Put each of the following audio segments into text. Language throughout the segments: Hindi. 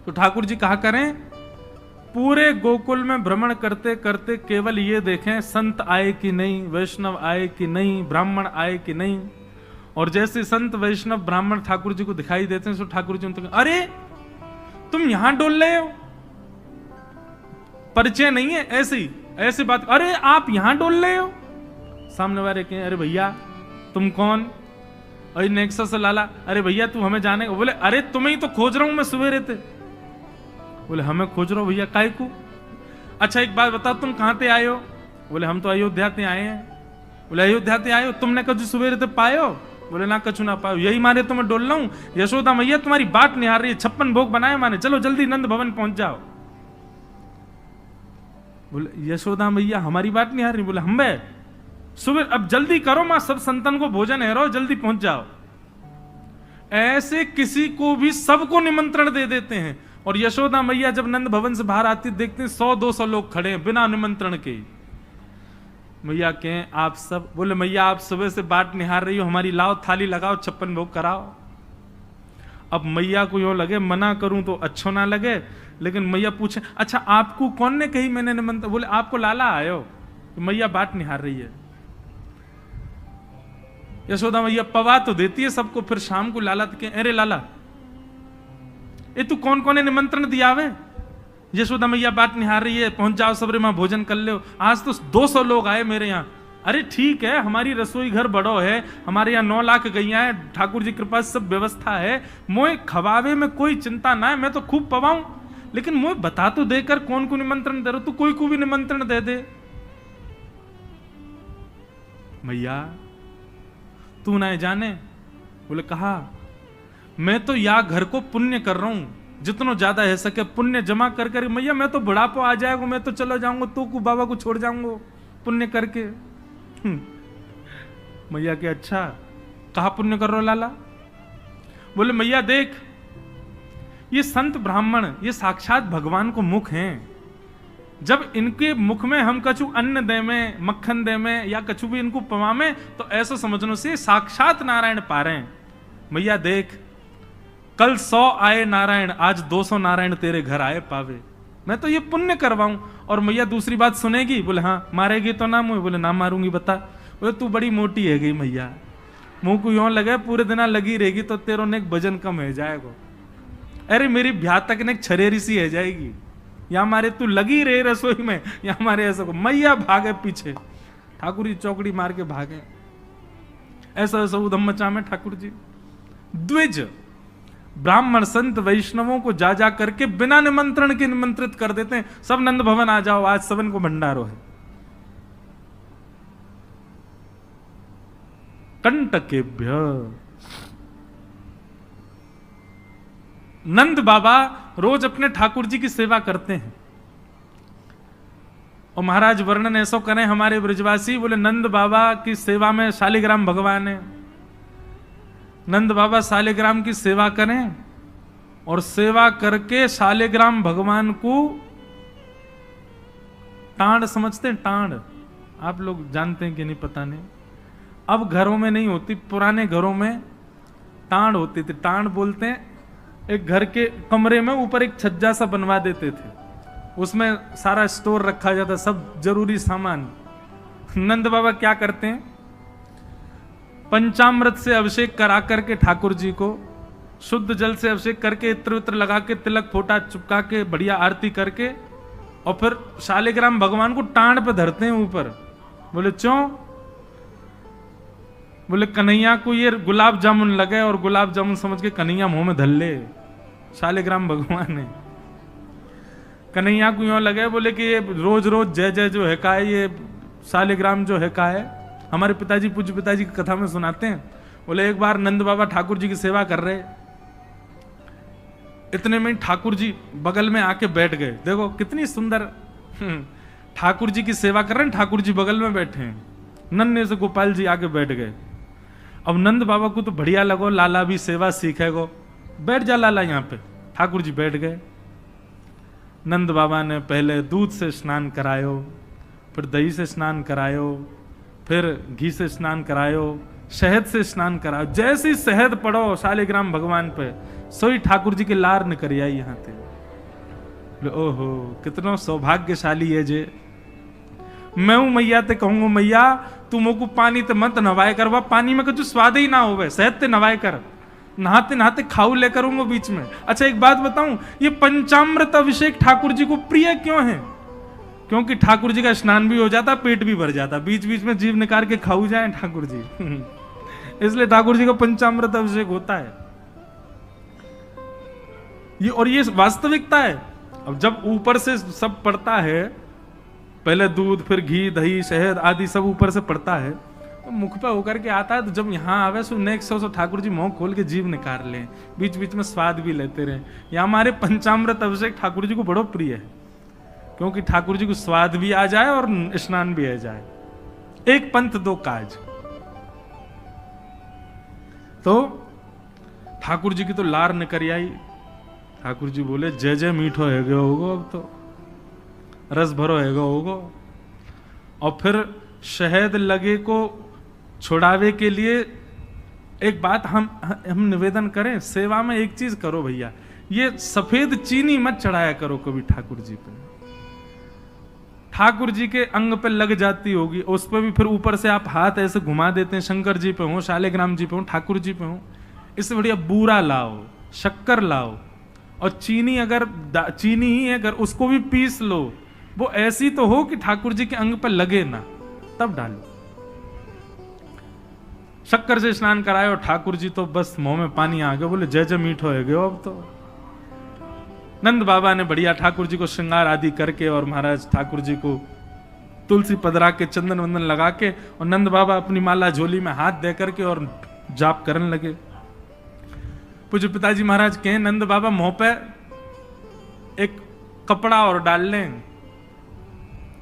तो ठाकुर जी कहा करें, पूरे गोकुल में भ्रमण करते करते केवल ये देखें संत आए कि नहीं, वैष्णव आए कि नहीं, ब्राह्मण आए कि नहीं। और जैसे संत वैष्णव ब्राह्मण ठाकुर जी को दिखाई देते हैं तो ठाकुर जी उनको, अरे तुम यहां डोल रहे हो, परिचय नहीं है, ऐसी बात, अरे आप यहां डोल रहे हो। सामने वाले कहें, अरे भैया तुम कौन? अरे नेक्सस से लाला, अरे भैया तू हमें जाने, बोले अरे तुम्हें ही तो खोज रहा हूं मैं सवेरे से। बोले हमें खोज रहा हो भैया, काय को? अच्छा एक बात बताओ, तुम कहां से आए हो? बोले हम तो अयोध्या से आए हैं। बोले अयोध्या से आए हो, तुमने कछु सवेरे से पाए हो? बोले ना कछु ना पायो, यही मारे तो मैं डोल रहा हूं। यशोदा मैया तुम्हारी बात निहार रही है, 56 भोग बनाए माने, चलो जल्दी नंद भवन पहुंच जाओ। बोले यशोदा मैया हमारी बात निहार रही? बोले हम बे सुबह, अब जल्दी करो मां, सब संतन को भोजन है, रहो जल्दी पहुंच जाओ। ऐसे किसी को भी सबको निमंत्रण दे देते हैं। और यशोदा मैया जब नंद भवन से बाहर आती देखते हैं 100-200 लोग खड़े हैं बिना निमंत्रण के। मैया कहें आप सब? बोले मैया आप सुबह से बाट निहार रही हो हमारी, लाओ थाली लगाओ, 56 भोग कराओ। अब मैया को यूं लगे मना करूं तो अच्छो ना लगे, लेकिन मैया पूछे, अच्छा आपको कौन ने कही मैंने निमंत्रण? बोले आपको लाला आयो। तो मैया बाट निहार रही है। यशोदा मैया पवा तो देती है सबको, फिर शाम को लाला तो कहे, अरे लाला ये तू कौन कौन ने निमंत्रण दिया वे? यशोदा मैया बात निहार रही है, पहुंच जाओ सबरे मां भोजन कर लो। आज तो 200 लोग आए मेरे यहाँ। अरे ठीक है, हमारी रसोई घर बड़ो है, हमारे यहाँ 9 लाख गैया है, ठाकुर जी कृपा सब व्यवस्था है, मोए खवावे में कोई चिंता ना है, मैं तो खूब पवाऊं, लेकिन मोए बता तो देकर कौन को निमंत्रण दे रहे हो? तू कोई को भी निमंत्रण दे दे। मैया तू ना जाने? बोले कहा, मैं तो या घर को पुण्य कर रहा हूं, जितना ज्यादा है सके पुण्य जमा कर कर। मैया मैं तो बुढ़ापा आ जाएगा, मैं तो चला जाऊंगा, तो को बाबा को छोड़ जाऊंगा पुण्य करके। मैया के अच्छा कहा पुण्य कर रहे हो लाला? बोले मैया देख, ये संत ब्राह्मण ये साक्षात भगवान को मुख हैं। जब इनके मुख में हम कछु अन्न दे में, मक्खन दे में, या कछु भी इनको पवामे, तो ऐसा समझने से साक्षात नारायण पा रहे हैं। मैया देख, कल 100 आए नारायण, आज 200 नारायण तेरे घर आए पावे, मैं तो ये पुण्य करवाऊं। और मैया दूसरी बात सुनेगी? बोले हाँ। मारेगी तो ना मुझे? बोले ना मारूंगी, बता। बोले तू बड़ी मोटी है गई मैया, मुंह को यूं लगे पूरे दिन लगी रहेगी तो तेरो ने वजन कम है जाएगा। अरे मेरी ब्याह तक ने छरेरी सी है जाएगी, या मारे तू लगी रहे रसोई में, या मारे ऐसा को। मैया भागे पीछे, ठाकुर जी चौकड़ी मार के भागे। ऐसा ऐसा उधम मचा में ठाकुर जी द्विज ब्राह्मण संत वैष्णवों को जा जा करके बिना निमंत्रण के निमंत्रित कर देते हैं। सब नंद भवन आ जाओ, आज सबन को भंडारो है। कंटकेभ्य नंद बाबा रोज अपने ठाकुर जी की सेवा करते हैं। और महाराज वर्णन ऐसा करें हमारे ब्रजवासी, बोले नंद बाबा की सेवा में शालिग्राम भगवान है। नंद बाबा शालिग्राम की सेवा करें और सेवा करके शालिग्राम भगवान को टांड समझते हैं। टांड आप लोग जानते हैं कि नहीं पता नहीं, अब घरों में नहीं होती, पुराने घरों में टांड होती थी। टांड बोलते हैं, एक घर के कमरे में ऊपर एक छज्जा सा बनवा देते थे, उसमें सारा स्टोर रखा जाता, सब जरूरी सामान। नंद बाबा क्या करते हैं, पंचामृत से अभिषेक करा करके ठाकुर जी को शुद्ध जल से अभिषेक करके, इत्र वित्र लगा के, तिलक फोटा चुपका के, बढ़िया आरती करके, और फिर शालिग्राम भगवान को टांड पे धरते हैं ऊपर। बोले क्यों? बोले कन्हैया को ये गुलाब जामुन लगे और गुलाब जामुन समझ के कन्हैया मुंह में धर ले। शालिग्राम भगवान ने कन्हैया को यूं लगे, बोले कि ये रोज रोज जय जय जो है का है, ये शालिग्राम जो है का है। हमारे पिताजी, पूज्य पिताजी की कथा में सुनाते हैं, बोले एक बार नंद बाबा ठाकुर जी की सेवा कर रहे, इतने में ठाकुर जी बगल में आके बैठ गए। देखो कितनी सुंदर, ठाकुर जी की सेवा कर रहे हैं, ठाकुर जी बगल में बैठे हैं, नन्हे से गोपाल जी आके बैठ गए। अब नंद बाबा को तो बढ़िया लगो, लाला भी सेवा सीखेगो, बैठ जा लाला यहाँ पे। ठाकुर जी बैठ गए। नंद बाबा ने पहले दूध से स्नान करायो, फिर दही से स्नान करायो, फिर घी से स्नान करायो, शहद से स्नान करायो। जैसी शहद पड़ो शालिग्राम भगवान पे, सोई ठाकुर जी के लार निकल आई यहाँ थे। ओहो कितना सौभाग्यशाली है जे। मैं हूं मैया ते कहूंगा मैया तू मोको पानी ते मत नवाए कर, वह पानी में कुछ स्वाद ही ना होवे, सहज ते नवाए कर, नहाते नहाते खाऊ ले करूंगा बीच में। अच्छा एक बात बताऊं, ये पंचामृत अभिषेक ठाकुर जी को प्रिय क्यों है? क्योंकि ठाकुर जी का स्नान भी हो जाता, पेट भी भर जाता, बीच बीच में जीव निकाल के खाऊ जाए ठाकुर जी इसलिए ठाकुर जी का पंचामृत अभिषेक होता है ये, और ये वास्तविकता है। अब जब ऊपर से सब पड़ता है, पहले दूध फिर घी दही शहद आदि सब ऊपर से पड़ता है, तो मुख पे होकर के आता है, तो जब यहाँ आवे so next so Thakur ji मुंह खोल के जीव निकाल लें, बीच बीच में स्वाद भी लेते रहे। या हमारे पंचामृत अभिषेक ठाकुर जी को बड़ो प्रिय है, क्योंकि ठाकुर जी को स्वाद भी आ जाए और स्नान भी आ जाए, एक पंथ दो काज। तो ठाकुर जी की तो लार निकल आई। ठाकुर जी बोले जय जय मीठो है गयो होगो, अब तो रस भरो है गयो होगो। और फिर शहद लगे को छुड़ावे के लिए एक बात हम निवेदन करें, सेवा में एक चीज करो भैया, ये सफेद चीनी मत चढ़ाया करो कभी ठाकुर जी पे। ठाकुर जी के अंग पे लग जाती होगी, उस पर भी फिर ऊपर से आप हाथ ऐसे घुमा देते हैं, शंकर जी पे हो, शालिग्राम जी पे हो, ठाकुर जी पे हो, इससे बढ़िया बूरा लाओ, शक्कर लाओ, और चीनी अगर चीनी ही अगर उसको भी पीस लो, वो ऐसी तो हो कि ठाकुर जी के अंग पर लगे ना, तब डालो। शक्कर से स्नान कराए और ठाकुर जी तो बस मुंह में पानी आ गया, बोले जय जय मीठो है गयो। अब तो नंद बाबा ने बढ़िया ठाकुर जी को श्रृंगार आदि करके और महाराज ठाकुर जी को तुलसी पदरा के चंदन वंदन लगा के, और नंद बाबा अपनी माला झोली में हाथ दे करके और जाप करने लगे। पूज्य पिताजी महाराज कहे नंद बाबा मुंह पे एक कपड़ा और डाल लें,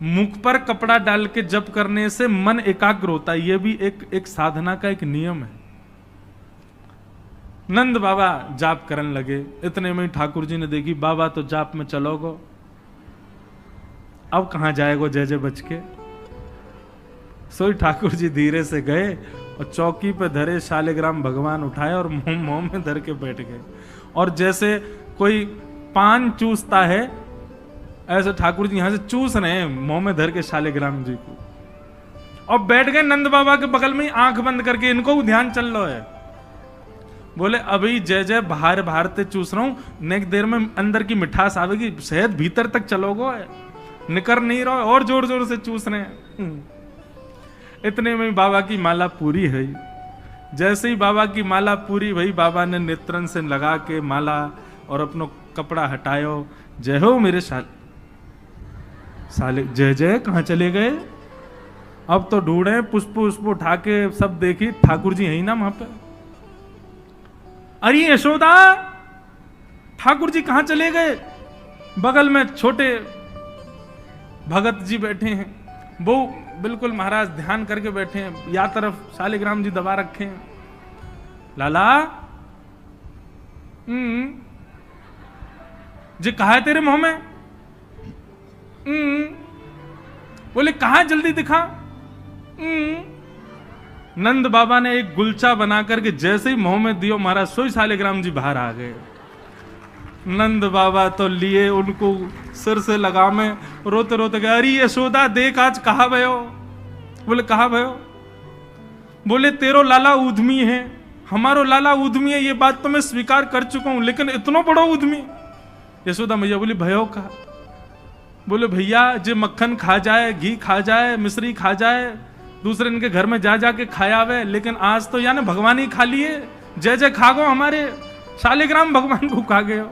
मुख पर कपड़ा डाल के जप करने से मन एकाग्र होता है, यह भी एक साधना का एक नियम है। नंद बाबा जाप करने लगे, इतने में ठाकुर जी ने देखी बाबा तो जाप में चलोगो, अब कहां जाएगो जय जय बच के। सोई ठाकुर जी धीरे से गए और चौकी पे धरे शालिग्राम भगवान उठाए और मुंह में धर के बैठ गए, और जैसे कोई पान चूसता है ऐसे ठाकुर जी यहां से चूस रहे हैं मुंह में धर के शालिग्राम जी को, और बैठ गए नंद बाबा के बगल में ही आंख बंद करके, इनको ध्यान चल रहा है। बोले अभी जय जय बाहर बाहर ते चूस रहा हूं, नेक देर में अंदर की मिठास आवेगी, शहद भीतर तक चलोगो, निकर नहीं रहो, और जोर जोर से चूस रहे हैं। इतने में बाबा की माला पूरी है। जैसे ही बाबा की माला पूरी भई, बाबा ने नेत्रन से लगा के माला और अपनो कपड़ा हटायो, जय हो मेरे साले जय जय कहां चले गए। अब तो ढूंढे पुष्प पुष्प उठा के सब देखी, ठाकुर जी है ही ना वहां पे। अरे यशोदा ठाकुर जी कहां चले गए। बगल में छोटे भगत जी बैठे हैं, वो बिल्कुल महाराज ध्यान करके बैठे हैं, या तरफ शालिग्राम जी दबा रखे हैं। लाला जी कहा है तेरे मुंह में। बोले कहा जल्दी दिखा। नंद बाबा ने एक गुलचा बना करके जैसे ही मुंह में दियो, महाराज सोई शालिग्राम जी बाहर आ गए। नंद बाबा तो लिए उनको सिर से लगा में, रोते रोते गए, अरे यशोदा देख आज कहा भयो। बोले कहा भयो। बोले तेरो लाला उद्यमी है, हमारो लाला उद्यमी है, ये बात तो मैं स्वीकार कर चुका हूं, लेकिन इतना बड़ा उद्यमी। यशोदा मैया बोली भयो का। बोले भैया जे मक्खन खा जाए, घी खा जाए, मिश्री खा जाए, दूसरे इनके घर में जा जाके खाया आवे, लेकिन आज तो यानी भगवान ही खा लिए, जय जय खा गो, हमारे शालिग्राम भगवान को खा गए हो।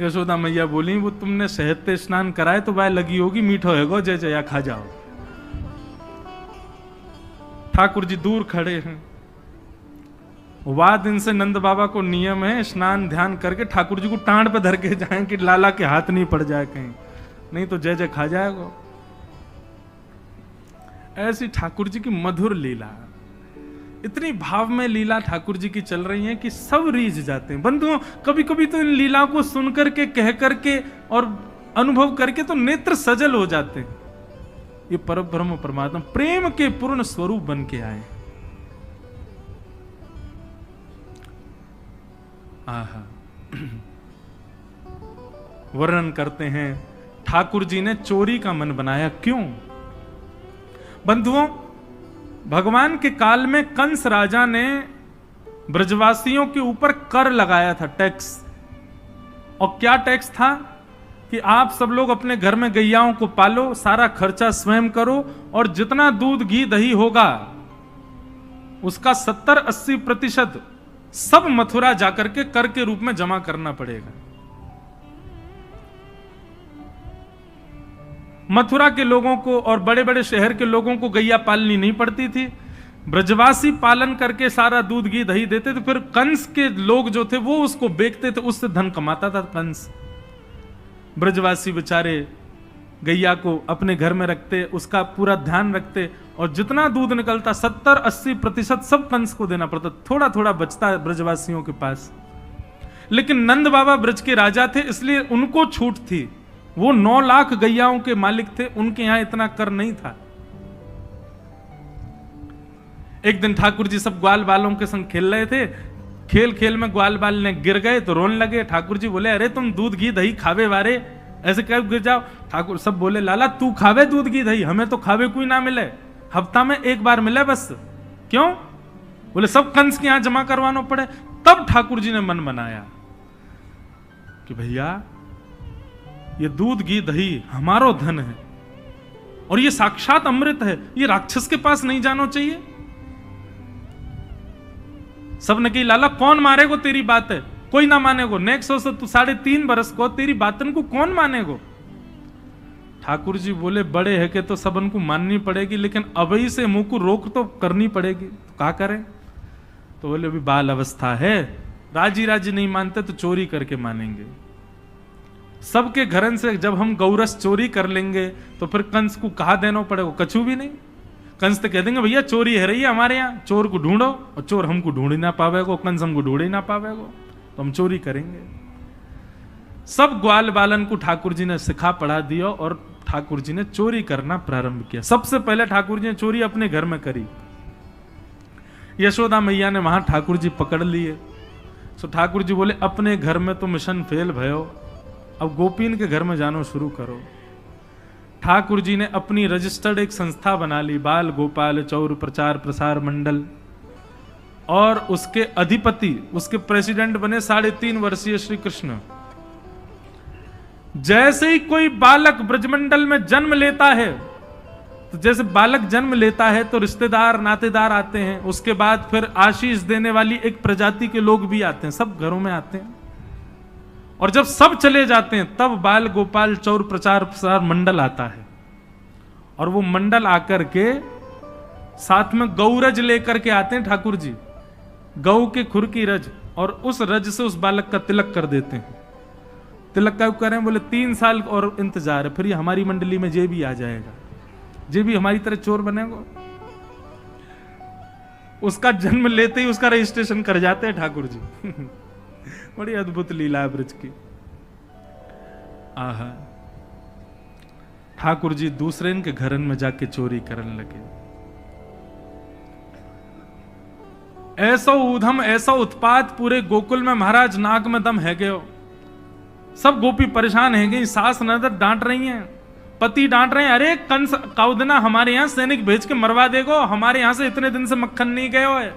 यशोदा मैया बोली वो तुमने शहद पे स्नान कराए तो वह लगी होगी, मीठो है गो, जय जया खा जाओ। ठाकुर जी दूर खड़े हैं। वाह दिन से नंद बाबा को नियम है स्नान ध्यान करके ठाकुर जी को टांड पे धर के जाएं कि लाला के हाथ नहीं पड़ जाए कहीं, नहीं तो जय जय खा जाएगा। ऐसी ठाकुर जी की मधुर लीला, इतनी भाव में लीला ठाकुर जी की चल रही है कि सब रीझ जाते हैं। बंधुओं कभी कभी तो इन लीला को सुन करके कह करके और अनुभव करके तो नेत्र सजल हो जाते हैं। ये परब्रह्म परमात्मा प्रेम के पूर्ण स्वरूप बन के आए। आहा वर्णन करते हैं, ठाकुर जी ने चोरी का मन बनाया। क्यों? बंधुओं, भगवान के काल में कंस राजा ने ब्रजवासियों के ऊपर कर लगाया था, टैक्स। और क्या टैक्स था? कि आप सब लोग अपने घर में गैयाओं को पालो, सारा खर्चा स्वयं करो, और जितना दूध घी दही होगा उसका 70-80% सब मथुरा जाकर के कर के रूप में जमा करना पड़ेगा। मथुरा के लोगों को और बड़े बड़े शहर के लोगों को गैया पालनी नहीं पड़ती थी, ब्रजवासी पालन करके सारा दूध घी दही देते थे। फिर कंस के लोग जो थे वो उसको बेचते थे, उससे धन कमाता था कंस। ब्रजवासी बेचारे गैया को अपने घर में रखते, उसका पूरा ध्यान रखते, और जितना दूध निकलता 70-80% सब कंस को देना पड़ता। थोड़ा थोड़ा बचता ब्रजवासियों के पास। लेकिन नंद बाबा ब्रज के राजा थे, इसलिए उनको छूट थी। वो 9 लाख गैयाओं के मालिक थे, उनके यहां इतना कर नहीं था। एक दिन ठाकुर जी सब ग्वाल बालों के संग खेल रहे थे। खेल खेल में ग्वाल बाल ने गिर गए तो रोने लगे। ठाकुर जी बोले, अरे तुम दूध घी दही खावे वारे, ऐसे कब गिर जाओ? ठाकुर सब बोले, लाला तू खावे दूध घी दही, हमें तो खावे कोई ना मिले, हफ्ता में एक बार मिले बस। क्यों? बोले सब कंस के यहां जमा करवाना पड़े। तब ठाकुर जी ने मन बनाया कि भैया ये दूध घी दही हमारो धन है, और ये साक्षात अमृत है, ये राक्षस के पास नहीं जाना चाहिए। सबने कही, लाला कौन मारेगो तेरी बात है? कोई ना मानेगो। नेक्स्ट हो तू 3.5 बरस को तेरी बातन को कौन मानेगो? ठाकुर जी बोले, बड़े है के तो सबन को माननी पड़ेगी, लेकिन अभी से मुंह को रोक तो करनी पड़ेगी। तो क्या करें? तो बोले अभी बाल अवस्था है, राजी राजी नहीं मानते तो चोरी करके मानेंगे। सबके घरन से जब हम गौरस चोरी कर लेंगे तो फिर कंस को कहा देना पड़ेगा? कछु भी नहीं। कंस तो कह देंगे भैया चोरी है रही है हमारे यहाँ, चोर को ढूंढो, और चोर हमको ढूंढ ही ना पावेगो, कंस हमको ढूंढ ही ना पावेगो, तो हम चोरी करेंगे। सब ग्वाल बालन को ठाकुर जी ने सिखा पढ़ा दिया, और ठाकुर जी ने चोरी करना प्रारंभ किया। सबसे पहले ठाकुर जी ने चोरी अपने घर में करी। यशोदा मैया ने वहां ठाकुर जी पकड़ लिए। तो ठाकुर जी बोले, अपने घर में तो मिशन फेल भयो, अब गोपीन के घर में जानो शुरू करो। ठाकुर जी ने अपनी रजिस्टर्ड एक संस्था बना ली, बाल गोपाल चौर प्रचार प्रसार मंडल, और उसके अधिपति, उसके प्रेसिडेंट बने 3.5 वर्षीय श्री कृष्ण। जैसे ही कोई बालक ब्रजमंडल में जन्म लेता है, तो जैसे बालक जन्म लेता है तो रिश्तेदार नातेदार आते हैं, उसके बाद फिर आशीष देने वाली एक प्रजाति के लोग भी आते हैं, सब घरों में आते हैं। और जब सब चले जाते हैं तब बाल गोपाल चौर प्रचार प्रसार मंडल आता है, और वो मंडल आकर के साथ में गौरज लेकर के आते हैं ठाकुर जी, गौ के खुर की रज, और उस रज से उस बालक का तिलक कर देते हैं। तिलक का करें? बोले 3 साल और इंतजार है, फिर ये हमारी मंडली में जे भी आ जाएगा, जे भी हमारी तरह चोर बनेगा। उसका जन्म लेते ही उसका रजिस्ट्रेशन कर जाते हैं ठाकुर जी। बड़ी अद्भुत लीला है ब्रज की। आहा, ठाकुर जी दूसरे इनके घरन में जाके चोरी करने लगे। ऐसा ऊधम, ऐसा उत्पात पूरे गोकुल में, महाराज नाक में दम है गयो। सब गोपी परेशान है गई, सास नजर डांट रही हैं, पति डांट रहे हैं, अरे कंस काउदना हमारे यहां सैनिक भेज के मरवा देगो, हमारे यहां से इतने दिन से मक्खन नहीं गयो है।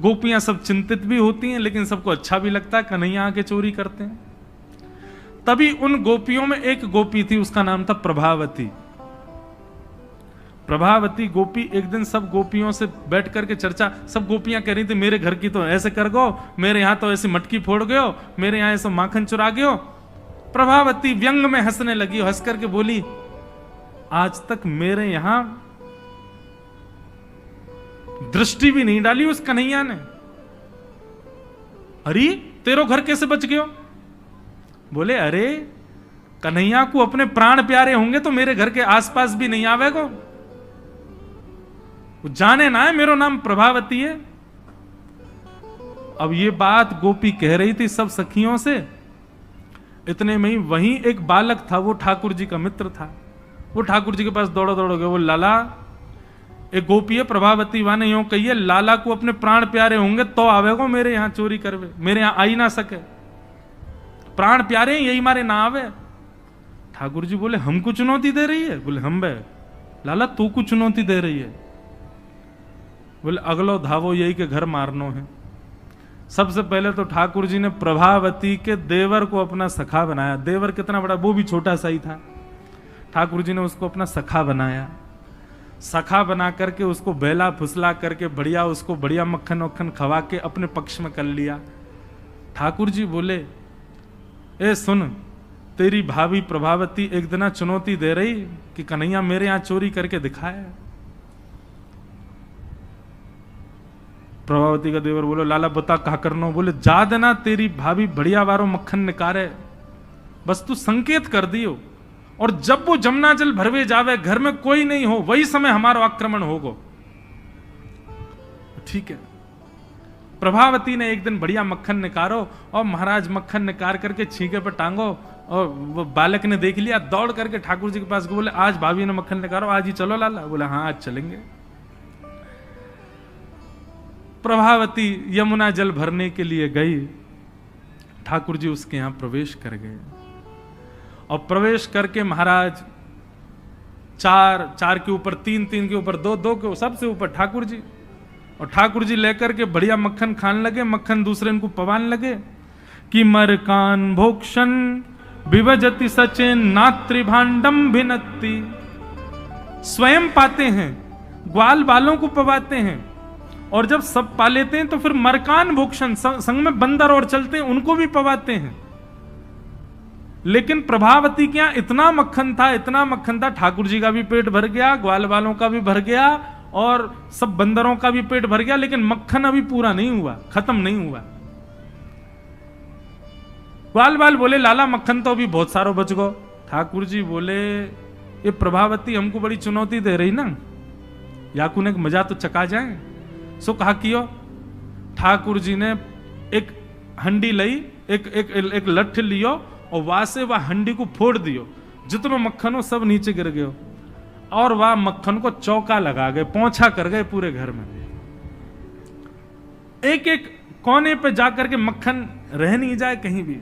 गोपियां सब चिंतित भी होती हैं, लेकिन सबको अच्छा भी लगता है, कन्हैया आके चोरी करते हैं। तभी उन गोपियों में एक गोपी थी, उसका नाम था प्रभावती। प्रभावती गोपी एक दिन सब गोपियों से बैठ करके चर्चा, सब गोपियां कह रही थी, मेरे घर की तो ऐसे कर गो, मेरे यहां तो ऐसी मटकी फोड़ गयो, मेरे यहां ऐसा माखन चुरा गयो। प्रभावती व्यंग में हंसने लगी, हंस करके बोली, आज तक मेरे यहां दृष्टि भी नहीं डाली उस कन्हैया ने। अरे तेरो घर कैसे बच गयो? बोले, अरे कन्हैया को अपने प्राण प्यारे होंगे तो मेरे घर के आसपास भी नहीं आवेगो, वो जाने ना है मेरो नाम प्रभावती है। अब ये बात गोपी कह रही थी सब सखियों से, इतने में ही वहीं एक बालक था, वो ठाकुर जी का मित्र था। वो ठाकुर जी के पास दौड़ो दौड़ो गए, वो लाला एक गोपी है प्रभावती वाने यूं कहिए, लाला को अपने प्राण प्यारे होंगे तो आवेगो मेरे यहां चोरी करवे, मेरे यहां आ ही ना सके। प्राण प्यारे हैं, यही मारे ना आवे। ठाकुर जी बोले हमको चुनौती दे रही है? बोले हम बे लाला तू को चुनौती दे रही है। बोले अगलो धावो यही के घर मारनो है। सबसे पहले तो ठाकुर जी ने प्रभावती के देवर को अपना सखा बनाया। देवर कितना बड़ा, वो भी छोटा सा ही था। ठाकुर जी ने उसको अपना सखा बनाया। सखा बना करके उसको बेला फुसला करके बढ़िया उसको बढ़िया मक्खन वक्खन खवा के अपने पक्ष में कर लिया। ठाकुर जी बोले ए सुन, तेरी भाभी प्रभावती एक दिन चुनौती दे रही कि कन्हैया मेरे यहां चोरी करके दिखाया। प्रभावती का देवर बोलो लाला बता कहा करनो। बोले जा देना तेरी भाभी बढ़िया वारो मक्खन निकारे, बस तू संकेत कर दियो, और जब वो जमुना जल भरवे जावे घर में कोई नहीं हो वही समय हमारा आक्रमण होगो। ठीक है। प्रभावती ने एक दिन बढ़िया मक्खन निकारो और महाराज मक्खन निकाल करके छींके पर टांगो, और वो बालक ने देख लिया, दौड़ करके ठाकुर जी के पास बोले आज भाभी ने मक्खन निकालो, आज ही चलो लाला। बोले हाँ आज चलेंगे। प्रभावती यमुना जल भरने के लिए गई। ठाकुर जी उसके यहां प्रवेश कर गए, और प्रवेश करके महाराज चार के ऊपर तीन के ऊपर दो के सबसे ऊपर ठाकुर जी, और ठाकुर जी लेकर के बढ़िया मक्खन खाने लगे। मक्खन दूसरे इनको पवान लगे कि मरकान भोक्षण विभजति सचेन नात्री भांडम भिन्नति। स्वयं पाते हैं, ग्वाल बालों को पवाते हैं, और जब सब पा लेते हैं तो फिर मरकान भोक्षण संग में बंदर और चलते हैं उनको भी पवाते हैं। लेकिन प्रभावती के यहां इतना मक्खन था, ठाकुर जी का भी पेट भर गया, ग्वाल बालों का भी भर गया, और सब बंदरों का भी पेट भर गया, लेकिन मक्खन अभी पूरा नहीं हुआ, खत्म नहीं हुआ। ग्वाल बाल बोले लाला मक्खन तो अभी बहुत सारो बच गो। ठाकुर जी बोले ये प्रभावती हमको बड़ी चुनौती दे रही ना, याकू ने मजा तो चका जाए। सो कहा कियो। ठाकुर जी ने एक हंडी लई, एक लठ लियो, और वहां से वह हंडी को फोड़ दियो, जितनो मक्खन हो सब नीचे गिर गयो, और वह मक्खन को चौका लगा गए, पोंछा कर गए पूरे घर में। एक कोने पे जाकर के मक्खन रह नहीं जाए कहीं भी,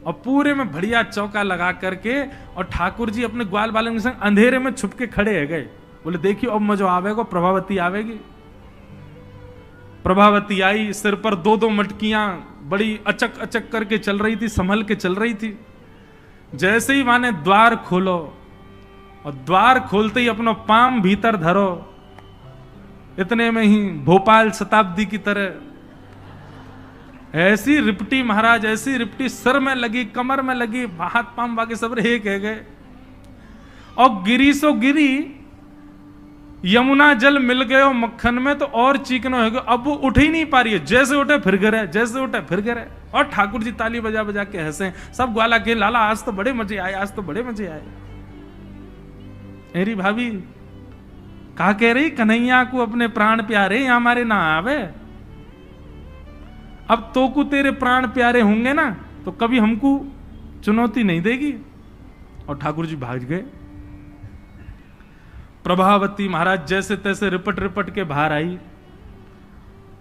और पूरे में बढ़िया चौका लगा करके, और ठाकुर जी अपने ग्वाल बालन के संग अंधेरे में छुप के खड़े है गए। बोले देखियो अब मजो आवेगा, प्रभावती आवेगी। प्रभावती आई, सिर पर दो मटकियां बड़ी अचक करके चल रही थी, संभल के चल रही थी। जैसे ही माने द्वार खोलो, और द्वार खोलते ही अपना पाम भीतर धरो, इतने में ही भोपाल शताब्दी की तरह ऐसी रिपटी महाराज, ऐसी रिपटी सर में लगी, कमर में लगी, हाथ पाम बाकी सब एक है गए, और गिरी सो गिरी। यमुना जल मिल गए मक्खन में तो और चीकनो हो गया, अब वो उठ ही नहीं पा रही है, जैसे उठे फिर गिरे, जैसे उठे फिर गिरे। और ठाकुर जी ताली बजा बजा के हंसे, सब ग्वाला के लाला आज तो बड़े मजे आए, आज तो बड़े मजे आए। मेरी भाभी कहा कह रही कन्हैया को अपने प्राण प्यारे हमारे ना आवे। अब तो को तेरे प्राण प्यारे होंगे ना तो कभी हमको चुनौती नहीं देगी। और ठाकुर जी भाग गए। प्रभावती महाराज जैसे तैसे रिपट के बाहर आई,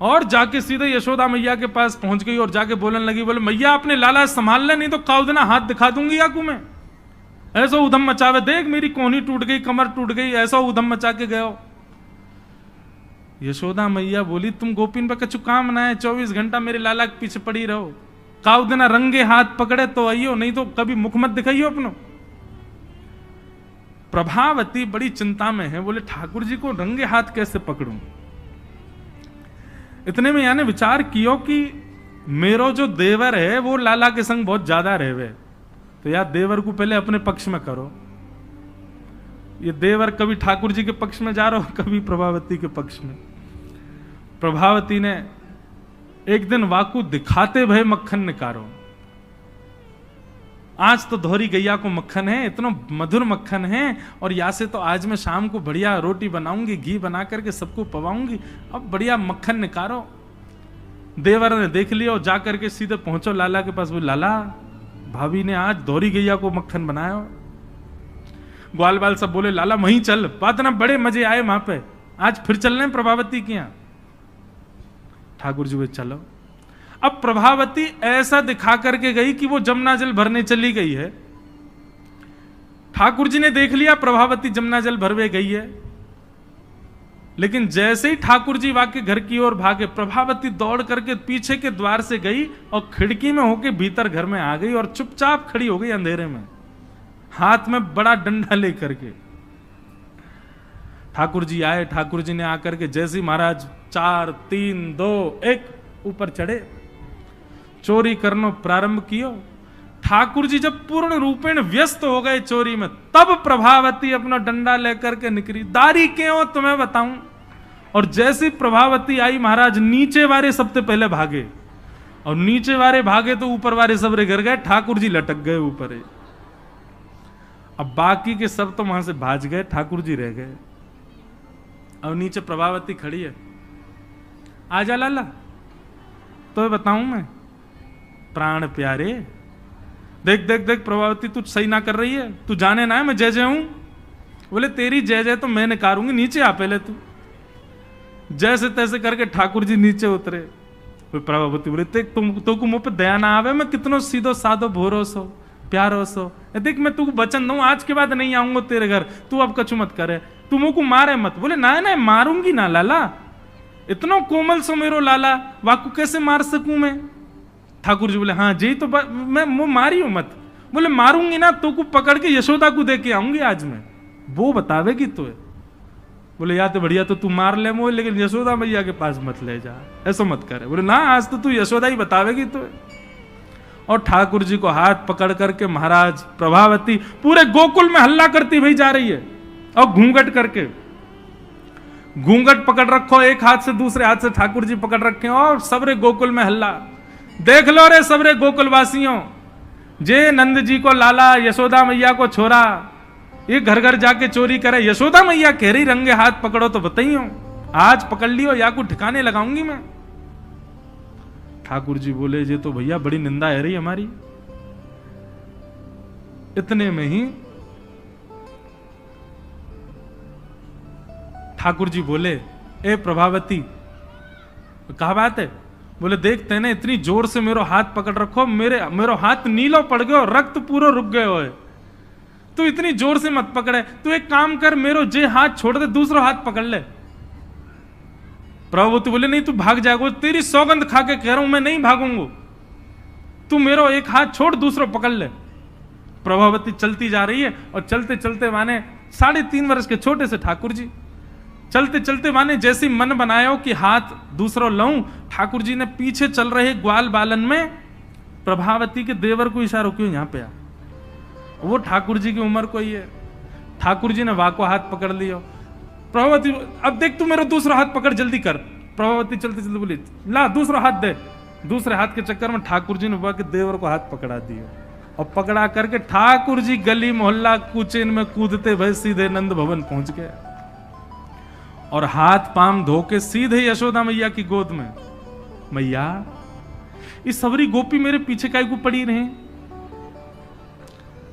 और जाके सीधे यशोदा मैया के पास पहुंच गई, और जाके बोलने लगी, बोले मैया अपने लाला संभाल ले, नहीं तो काउदना हाथ दिखा दूंगी याकू में। ऐसा उधम मचावे, देख मेरी कोहनी टूट गई, कमर टूट गई, ऐसा उधम मचा के गयो। यशोदा मैया बोली तुम गोपीन पर कछु काम ना है, 24 घंटा मेरे लाला के पीछे पड़ी रहो, काउदना रंगे हाथ पकड़े तो आइयो, नहीं तो कभी मुख मत दिखाइयो अपनो। प्रभावती बड़ी चिंता में है, बोले ठाकुर जी को रंगे हाथ कैसे पकड़ूं। इतने में यानी विचार कियो कि मेरो जो देवर है वो लाला के संग बहुत ज्यादा रहवे, तो यार देवर को पहले अपने पक्ष में करो। ये देवर कभी ठाकुर जी के पक्ष में जा रहा हो, कभी प्रभावती के पक्ष में। प्रभावती ने एक दिन वाकू दिखाते भय मक्खन निकारो, आज तो धोरी गैया को मक्खन है, इतना मधुर मक्खन है, और या से तो आज मैं शाम को बढ़िया रोटी बनाऊंगी, घी बना करके सबको पवाऊंगी, अब बढ़िया मक्खन निकारो। देवर ने देख लिया और जाकर के सीधे पहुंचो लाला के पास, बोले लाला भाभी ने आज धोरी गैया को मक्खन बनाया। ग्वाल बाल सब बोले लाला वहीं चल, बात ना बड़े मजे आए वहां पे, आज फिर चल रहे प्रभावती के यहां। ठाकुर जी बोले चलो। अब प्रभावती ऐसा दिखा करके गई कि वो जमुना जल भरने चली गई है। ठाकुर जी ने देख लिया प्रभावती जमुना जल भरवे गई है, लेकिन जैसे ही ठाकुर जी वाके घर की ओर भागे, प्रभावती दौड़ करके पीछे के द्वार से गई और खिड़की में होके भीतर घर में आ गई और चुपचाप खड़ी हो गई अंधेरे में, हाथ में बड़ा डंडा लेकर के। ठाकुर जी आए, ठाकुर जी ने आकर के जैसे ही महाराज 4 3 2 1 ऊपर चढ़े, चोरी करनो प्रारंभ कियो। ठाकुर जी जब पूर्ण रूपेण व्यस्त हो गए चोरी में, तब प्रभावती अपना डंडा लेकर के निकली। दारी क्यों तुम्हें बताऊं। और जैसी प्रभावती आई, महाराज नीचे वाले सबसे पहले भागे, और नीचे वाले भागे तो ऊपर वाले सबरे गिर गए, ठाकुर जी लटक गए ऊपर। अब बाकी के सब तो वहां से भाज गए, ठाकुर जी रह गए। अब नीचे प्रभावती खड़ी है, आजा लाला, तो बताऊं मैं। प्राण प्यारे, देख देख देख प्रभावती तू सही ना कर रही है, तू जाने ना है मैं जय जय हूं। बोले तेरी जय जय तो मैं निकारूंगी, नीचे आ पहले तू। जैसे तैसे करके ठाकुर जी नीचे उतरे। प्रभावती बोले देख तुम को मुंह पे दया ना आवे, मैं कितनो सीधो साधो भोरो सो प्यारो सो, देख मैं तू वचन दूं आज के बाद नहीं आऊंगा तेरे घर, तू अब कछु मत करे, तू मुंह को मारे मत। बोले ना ना मारूंगी ना लाला, इतना कोमल सो मेरो लाला, वाकू कैसे मार सकूं मैं। ठाकुर जी बोले हाँ जी तो मैं मारी हूं मत। बोले मारूंगी ना तो को पकड़ के यशोदा को दे के आऊंगी आज मैं, वो बतावेगी तो। बोले या तो बढ़िया तो तू मार ले मोह, लेकिन यशोदा मैया के पास मत ले जा, ऐसा मत करे। बोले ना आज तो तू यशोदा ही बतावेगी तो। और ठाकुर जी को हाथ पकड़ करके महाराज प्रभावती पूरे गोकुल में हल्ला करती भाई जा रही है, और घूंघट करके, घूंघट पकड़ रखो एक हाथ से, दूसरे हाथ से ठाकुर जी पकड़ रखे, और सबरे गोकुल में हल्ला। देख लो रे सबरे गोकुल वासियों, जे नंद जी को लाला, यशोदा मैया को छोरा, ये घर घर जाके चोरी करे। यशोदा मैया कह रही रंगे हाथ पकड़ो तो बताइयो, आज पकड़ लियो या को ठिकाने लगाऊंगी मैं। ठाकुर जी बोले जे तो भैया बड़ी निंदा है रही हमारी। इतने में ही ठाकुर जी बोले ए प्रभावती, कहा बात है। बोले देख तेने इतनी जोर से मेरो हाथ पकड़ रखो, मेरो हाथ नीलो पड़ गयो, रक्त पूरा रुक गयो है, तू इतनी जोर से मत पकड़े, तू एक काम कर मेरो जे हाथ छोड़ दे, दूसरा हाथ पकड़ ले। प्रभावती बोले नहीं तू भाग जाएगा, तेरी सौगंध खा के कह रहा हूं मैं नहीं भागूंगा, तू मेरो एक हाथ छोड़ दूसरा पकड़ ले। प्रभावती चलती जा रही है, और चलते चलते माने 3.5 वर्ष के छोटे से ठाकुर जी चलते चलते माने जैसी मन बनायो कि हाथ दूसरा लाऊं, ठाकुर जी ने पीछे चल रहे ग्वाल बालन में प्रभावती के देवर को इशारा क्यों यहां पे आ, वो ठाकुर जी की उम्र कोई है। ठाकुर जी ने वाको हाथ पकड़ लिया। प्रभावती अब देख तू मेरा दूसरा हाथ पकड़ जल्दी कर। प्रभावती चलते चलते बोली ला दूसरा हाथ दे। दूसरे हाथ के चक्कर में ठाकुर जी ने वाके देवर को हाथ पकड़ा दिया, और पकड़ा करके ठाकुर जी गली मोहल्ला कुचेन में कूदते भय सीधे नंद भवन पहुंच गए, और हाथ पाम धो के सीधे यशोदा मैया की गोद में। मैया इस सबरी गोपी मेरे पीछे काहे को पड़ी रहे,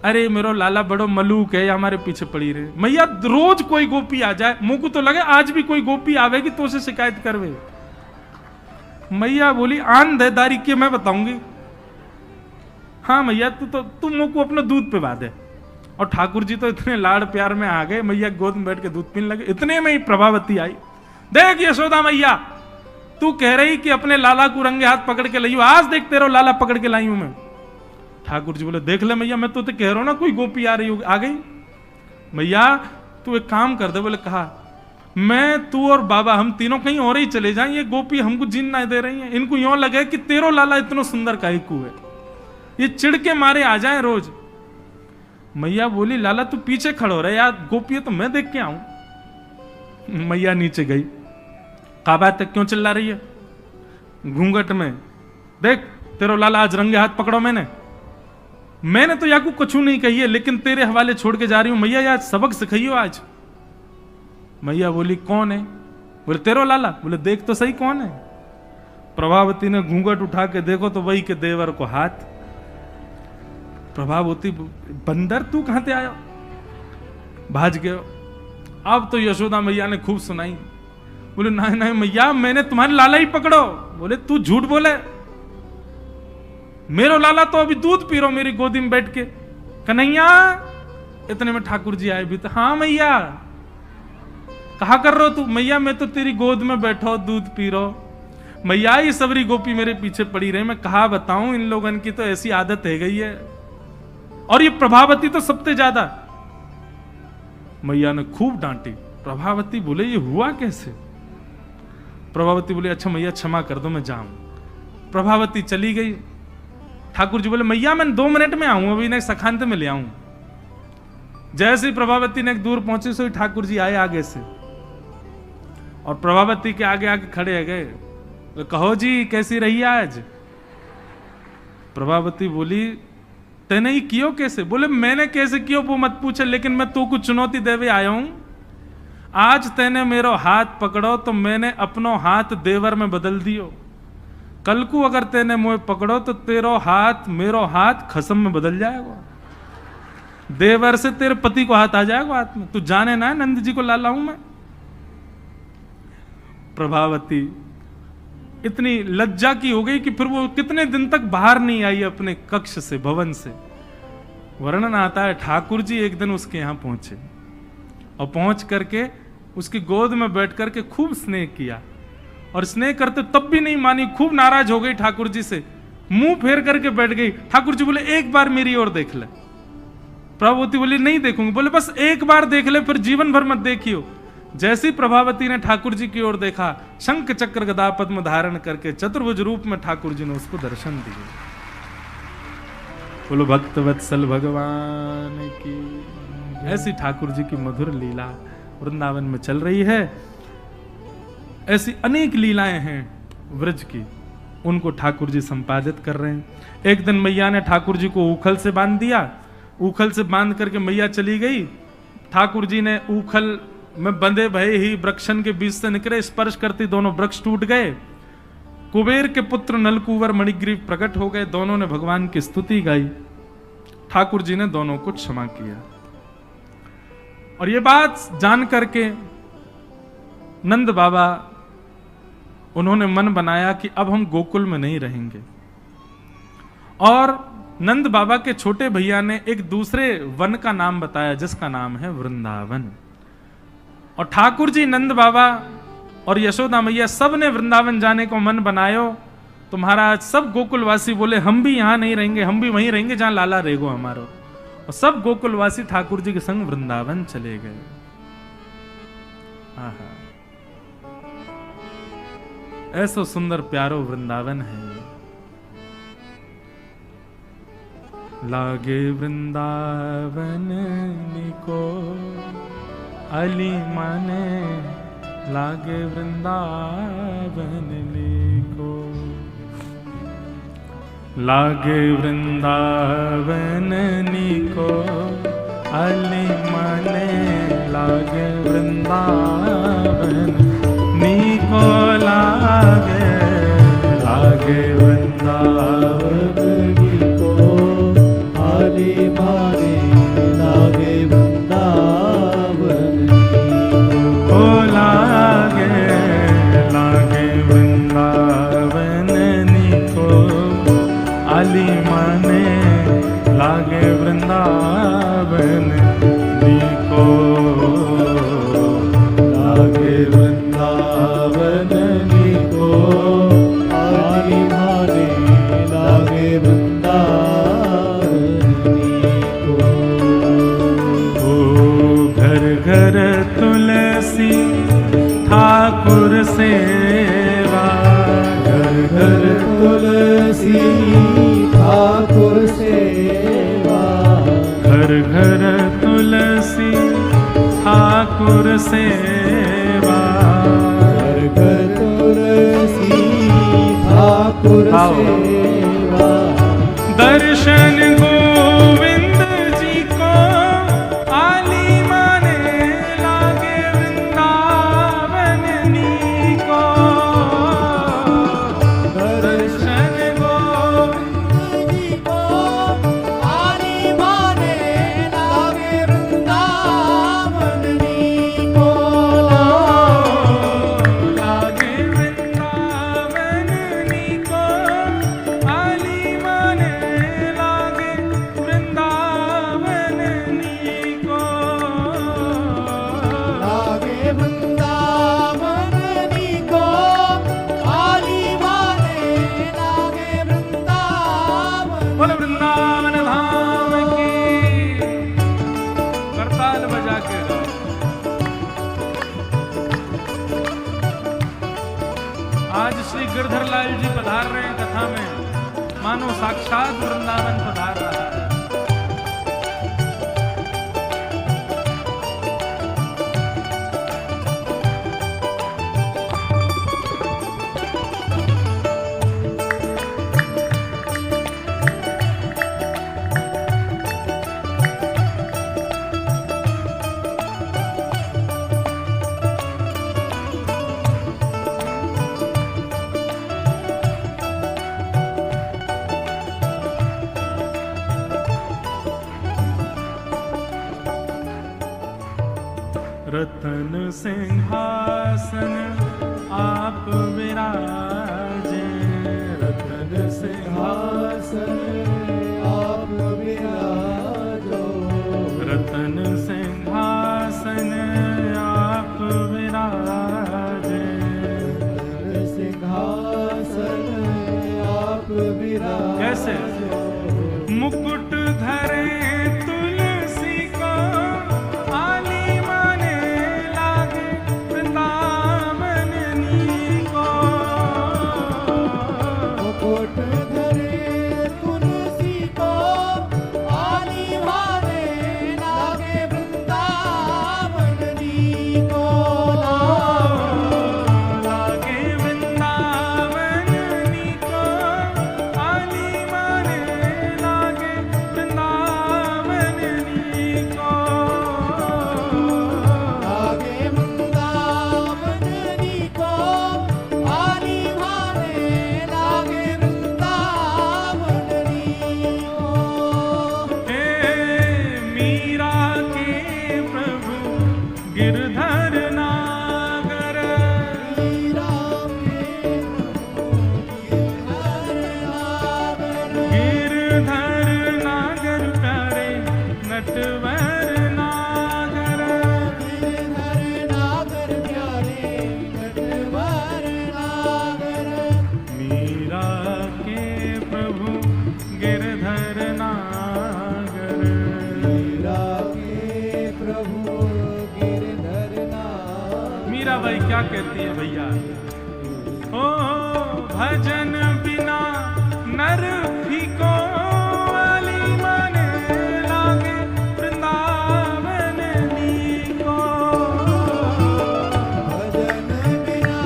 अरे मेरो लाला बड़ो मलूक है, हमारे पीछे पड़ी रहे। मैया रोज कोई गोपी आ जाए, मुंह को तो लगे आज भी कोई गोपी आवेगी तो उसे शिकायत करवे। मैया बोली आंधेदारी के मैं बताऊंगी। हाँ मैया तू मुंह को अपना दूध पिला दे। और ठाकुर जी तो इतने लाड़ प्यार में आ गए, मैया गोद में बैठ के दूध पीने लगे। इतने में ही प्रभावती आई, देख यशोदा मैया तू कह रही कि अपने लाला को रंगे हाथ पकड़ के लाइयो, आज देख तेरा लाला पकड़ के लाई हूं मैं। ठाकुर जी बोले देख ले मैया मैं तो कह रहा हूं ना कोई गोपी आ रही होगी, आ गई। मैया तू एक काम कर दे। बोले कहा मैं तू और बाबा हम तीनों कहीं और ही चले जाएं, ये गोपी हमको जीन ना दे रही है, इनको यूं लगे कि तेरो लाला इतना सुंदर काहे को है, ये चिढ़ के मारे आ जाए रोज। मैया बोली लाला तू पीछे खड़ो रहे यार, गोपी तो मैं देख के आऊं। मैया नीचे गई, कहा बात है क्यों चिल्ला रही है घूंघट में, देख तेरो लाला आज रंगे हाथ पकड़ो। मैंने तो याकू कुछ नहीं कही है, लेकिन तेरे हवाले छोड़ के जा रही हूं। मैया यार सबक सिखाइयो आज। मैया बोली कौन है। बोले तेरो लाला। बोले देख तो सही कौन है। प्रभावती ने घूंघट उठा के देखो तो वही के देवर को हाथ। प्रभावती बंदर तू कहां से आया, भाज गयो। अब तो यशोदा मैया ने खूब सुनाई। बोले नहीं नहीं मैया मैंने तुम्हारे लाला ही पकड़ो। बोले तू झूठ बोले, मेरो लाला तो अभी दूध पी रहा मेरी गोदी में बैठ के। कन्हैया, इतने में ठाकुर जी आए भी तो, हाँ मैया कहा कर रहे हो तू? मैया मैं तो तेरी गोद में बैठो दूध पी रहो। मैया ये सबरी गोपी मेरे पीछे पड़ी रहे, मैं कहा बताऊं, इन लोगन की तो ऐसी आदत है गई है, और ये प्रभावती तो सबसे ज्यादा। मैया ने खूब डांटी। प्रभावती बोले ये हुआ कैसे? प्रभावती बोले अच्छा मैया क्षमा कर दो, मैं जाऊं। प्रभावती चली गई। ठाकुर जी बोले मैया मैं 2 मिनट में आऊं, अभी ने सखांत में ले आऊं। जैसे ही प्रभावती ने दूर पहुंचे सो ठाकुर जी आए आगे से, और प्रभावती के आगे आगे खड़े है गए। तो कहो जी कैसी रही आज? प्रभावती बोली तेने ही कियो कैसे? बोले मैंने कैसे कियो वो मत पूछे, लेकिन मैं तू को चुनौती देवे आया हूं। आज तेने मेरो हाथ पकड़ो तो मैंने अपनो हाथ देवर में बदल दियो। कल को अगर तेने मुझे पकड़ो तो तेरो हाथ मेरो हाथ खसम में बदल जाएगा। देवर से तेरे पति को हाथ आ जाएगा हाथ में। तू जाने ना नंद जी को लाला हूं मैं। प्रभावती इतनी लज्जा की हो गई कि फिर वो कितने दिन तक बाहर नहीं आई अपने कक्ष से, भवन से। वर्णन आता है ठाकुर जी एक दिन उसके यहां पहुंचे और पहुंच करके उसकी गोद में बैठ करके खूब स्नेह किया, और स्नेह करते तब भी नहीं मानी, खूब नाराज हो गई ठाकुर जी से, मुंह फेर करके बैठ गई। ठाकुर जी बोले एक बार मेरी ओर देख ले। प्रभावती बोली नहीं देखूंगी। बोले बस एक बार देख ले, फिर जीवन भर मत देखियो। जैसी प्रभावती ने ठाकुर जी की ओर देखा, शंख चक्र गदा पद्म धारण करके चतुर्भुज रूप में ठाकुर जी ने उसको दर्शन दिए। बोलो भक्त वत्सल भगवान की। ऐसी ठाकुर जी की मधुर लीला वृंदावन में चल रही है। ऐसी अनेक लीलाएं हैं व्रज की, उनको ठाकुर जी संपादित कर रहे हैं। एक दिन मैया ने ठाकुर जी को उखल से बांध दिया। उखल से बांध करके मैया चली गई। ठाकुर जी ने उखल में बंधे भय ही वृक्षन के बीच से निकले, स्पर्श करती दोनों वृक्ष टूट गए। कुबेर के पुत्र नलकुवर मणिग्रीव प्रकट हो गए। दोनों ने भगवान की स्तुति गाई। ठाकुर जी ने दोनों को क्षमा किया। और ये बात जान करके नंद बाबा उन्होंने मन बनाया कि अब हम गोकुल में नहीं रहेंगे। और नंद बाबा के छोटे भैया ने एक दूसरे वन का नाम बताया जिसका नाम है वृंदावन। और ठाकुर जी, नंद बाबा और यशोदा मैया सब ने वृंदावन जाने को मन बनायो। तो महाराज सब गोकुलवासी बोले हम भी यहां नहीं रहेंगे, हम भी वहीं रहेंगे जहां लाला रहेगो हमारो। और सब गोकुलवासी ठाकुर जी के संग वृंदावन चले गए। आहा, ऐसो सुंदर प्यारो वृंदावन है। लागे वृंदावन निको अली माने, लागे वृंदावन निको। लागे वृंदावन निको अली माने, लागे वृंदावन निको लागे। लागे वृंदावन निको अली माने, लागे वृंदावन निको लागे। लागे वृंदावन निको अली माने, लागे वृंदावन निको। लागे वृंदावन निको अली माने, लागे वृंदावन निको। ओ घर घर तुलसी ठाकुर सेवा, घर घर तुलसी ठाकुर सेवा। घर घर तुलसी ठाकुर सेवा, घर घर तुलसी ठाकुर सेवा। दर्शन गोविंद जी को आली माने, लागे वृंदावन नीको। दर्शन गोविंद जी को आली माने, लागे वृंदावन नीको। लागे वृंदावन नीको आली माने, साथ वृंदावन पधार रहा है। रतन सिंहासन आप विराजे, रतन सिंहासन आप विराजो, रतन सिंहासन आप विराजे, रतन सिंहासन आप विराजे। कैसे? मुकुट धरे तुलसी को, आली माने लागे वृंदावन नीको। मुकुट धरे तुलसी को, आली माने लागे वृंदावन नीको। लागे वृंदावन नीको, आली माने लागे वृंदावन नीको। लागे वृंदावन नीको, आली माने लागे वृंदावन नीको। हे मीरा के प्रभु गिरधर नागर, मीरा के गिरधर नागर प्यारे नटवर नागर, गिरधर नागर प्यारे नटवर नागर। मीरा के प्रभु गिरधर नागर, मीरा के प्रभु गिरधर नागर। मीरा भाई क्या कहती है भैया? ओ भजन बिना नर फीको, आली माने लागे वृंदावन नीको। भजन बिना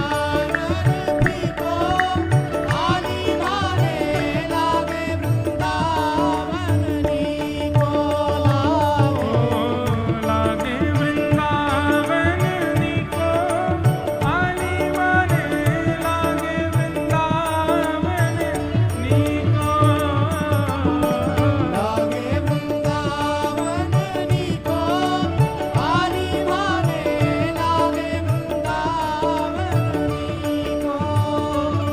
नर फीको, आली माने लागे वृंदावन नीको। लागे वृंदावन नीको, आली माने लागे वृंदावन नीको। लागे वृंदावन नीको, आली माने लागे वृंदावन नीको।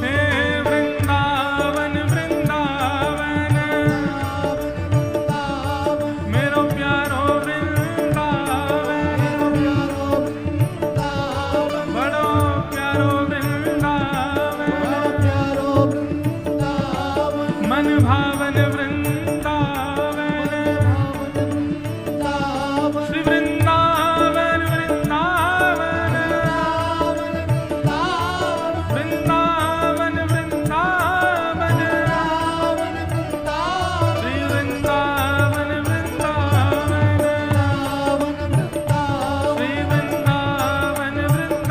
हे वृंदावन वृंदावन, मेरो प्यारो वृंदावन, बड़ो प्यारो वृंदावन, मन भावन वृंदावन। श्री वृंदावन वृंदावन, वृंदावन वृंदावन, श्री वृंदावन वृंदावन, श्री वृंदावन वृंदावन,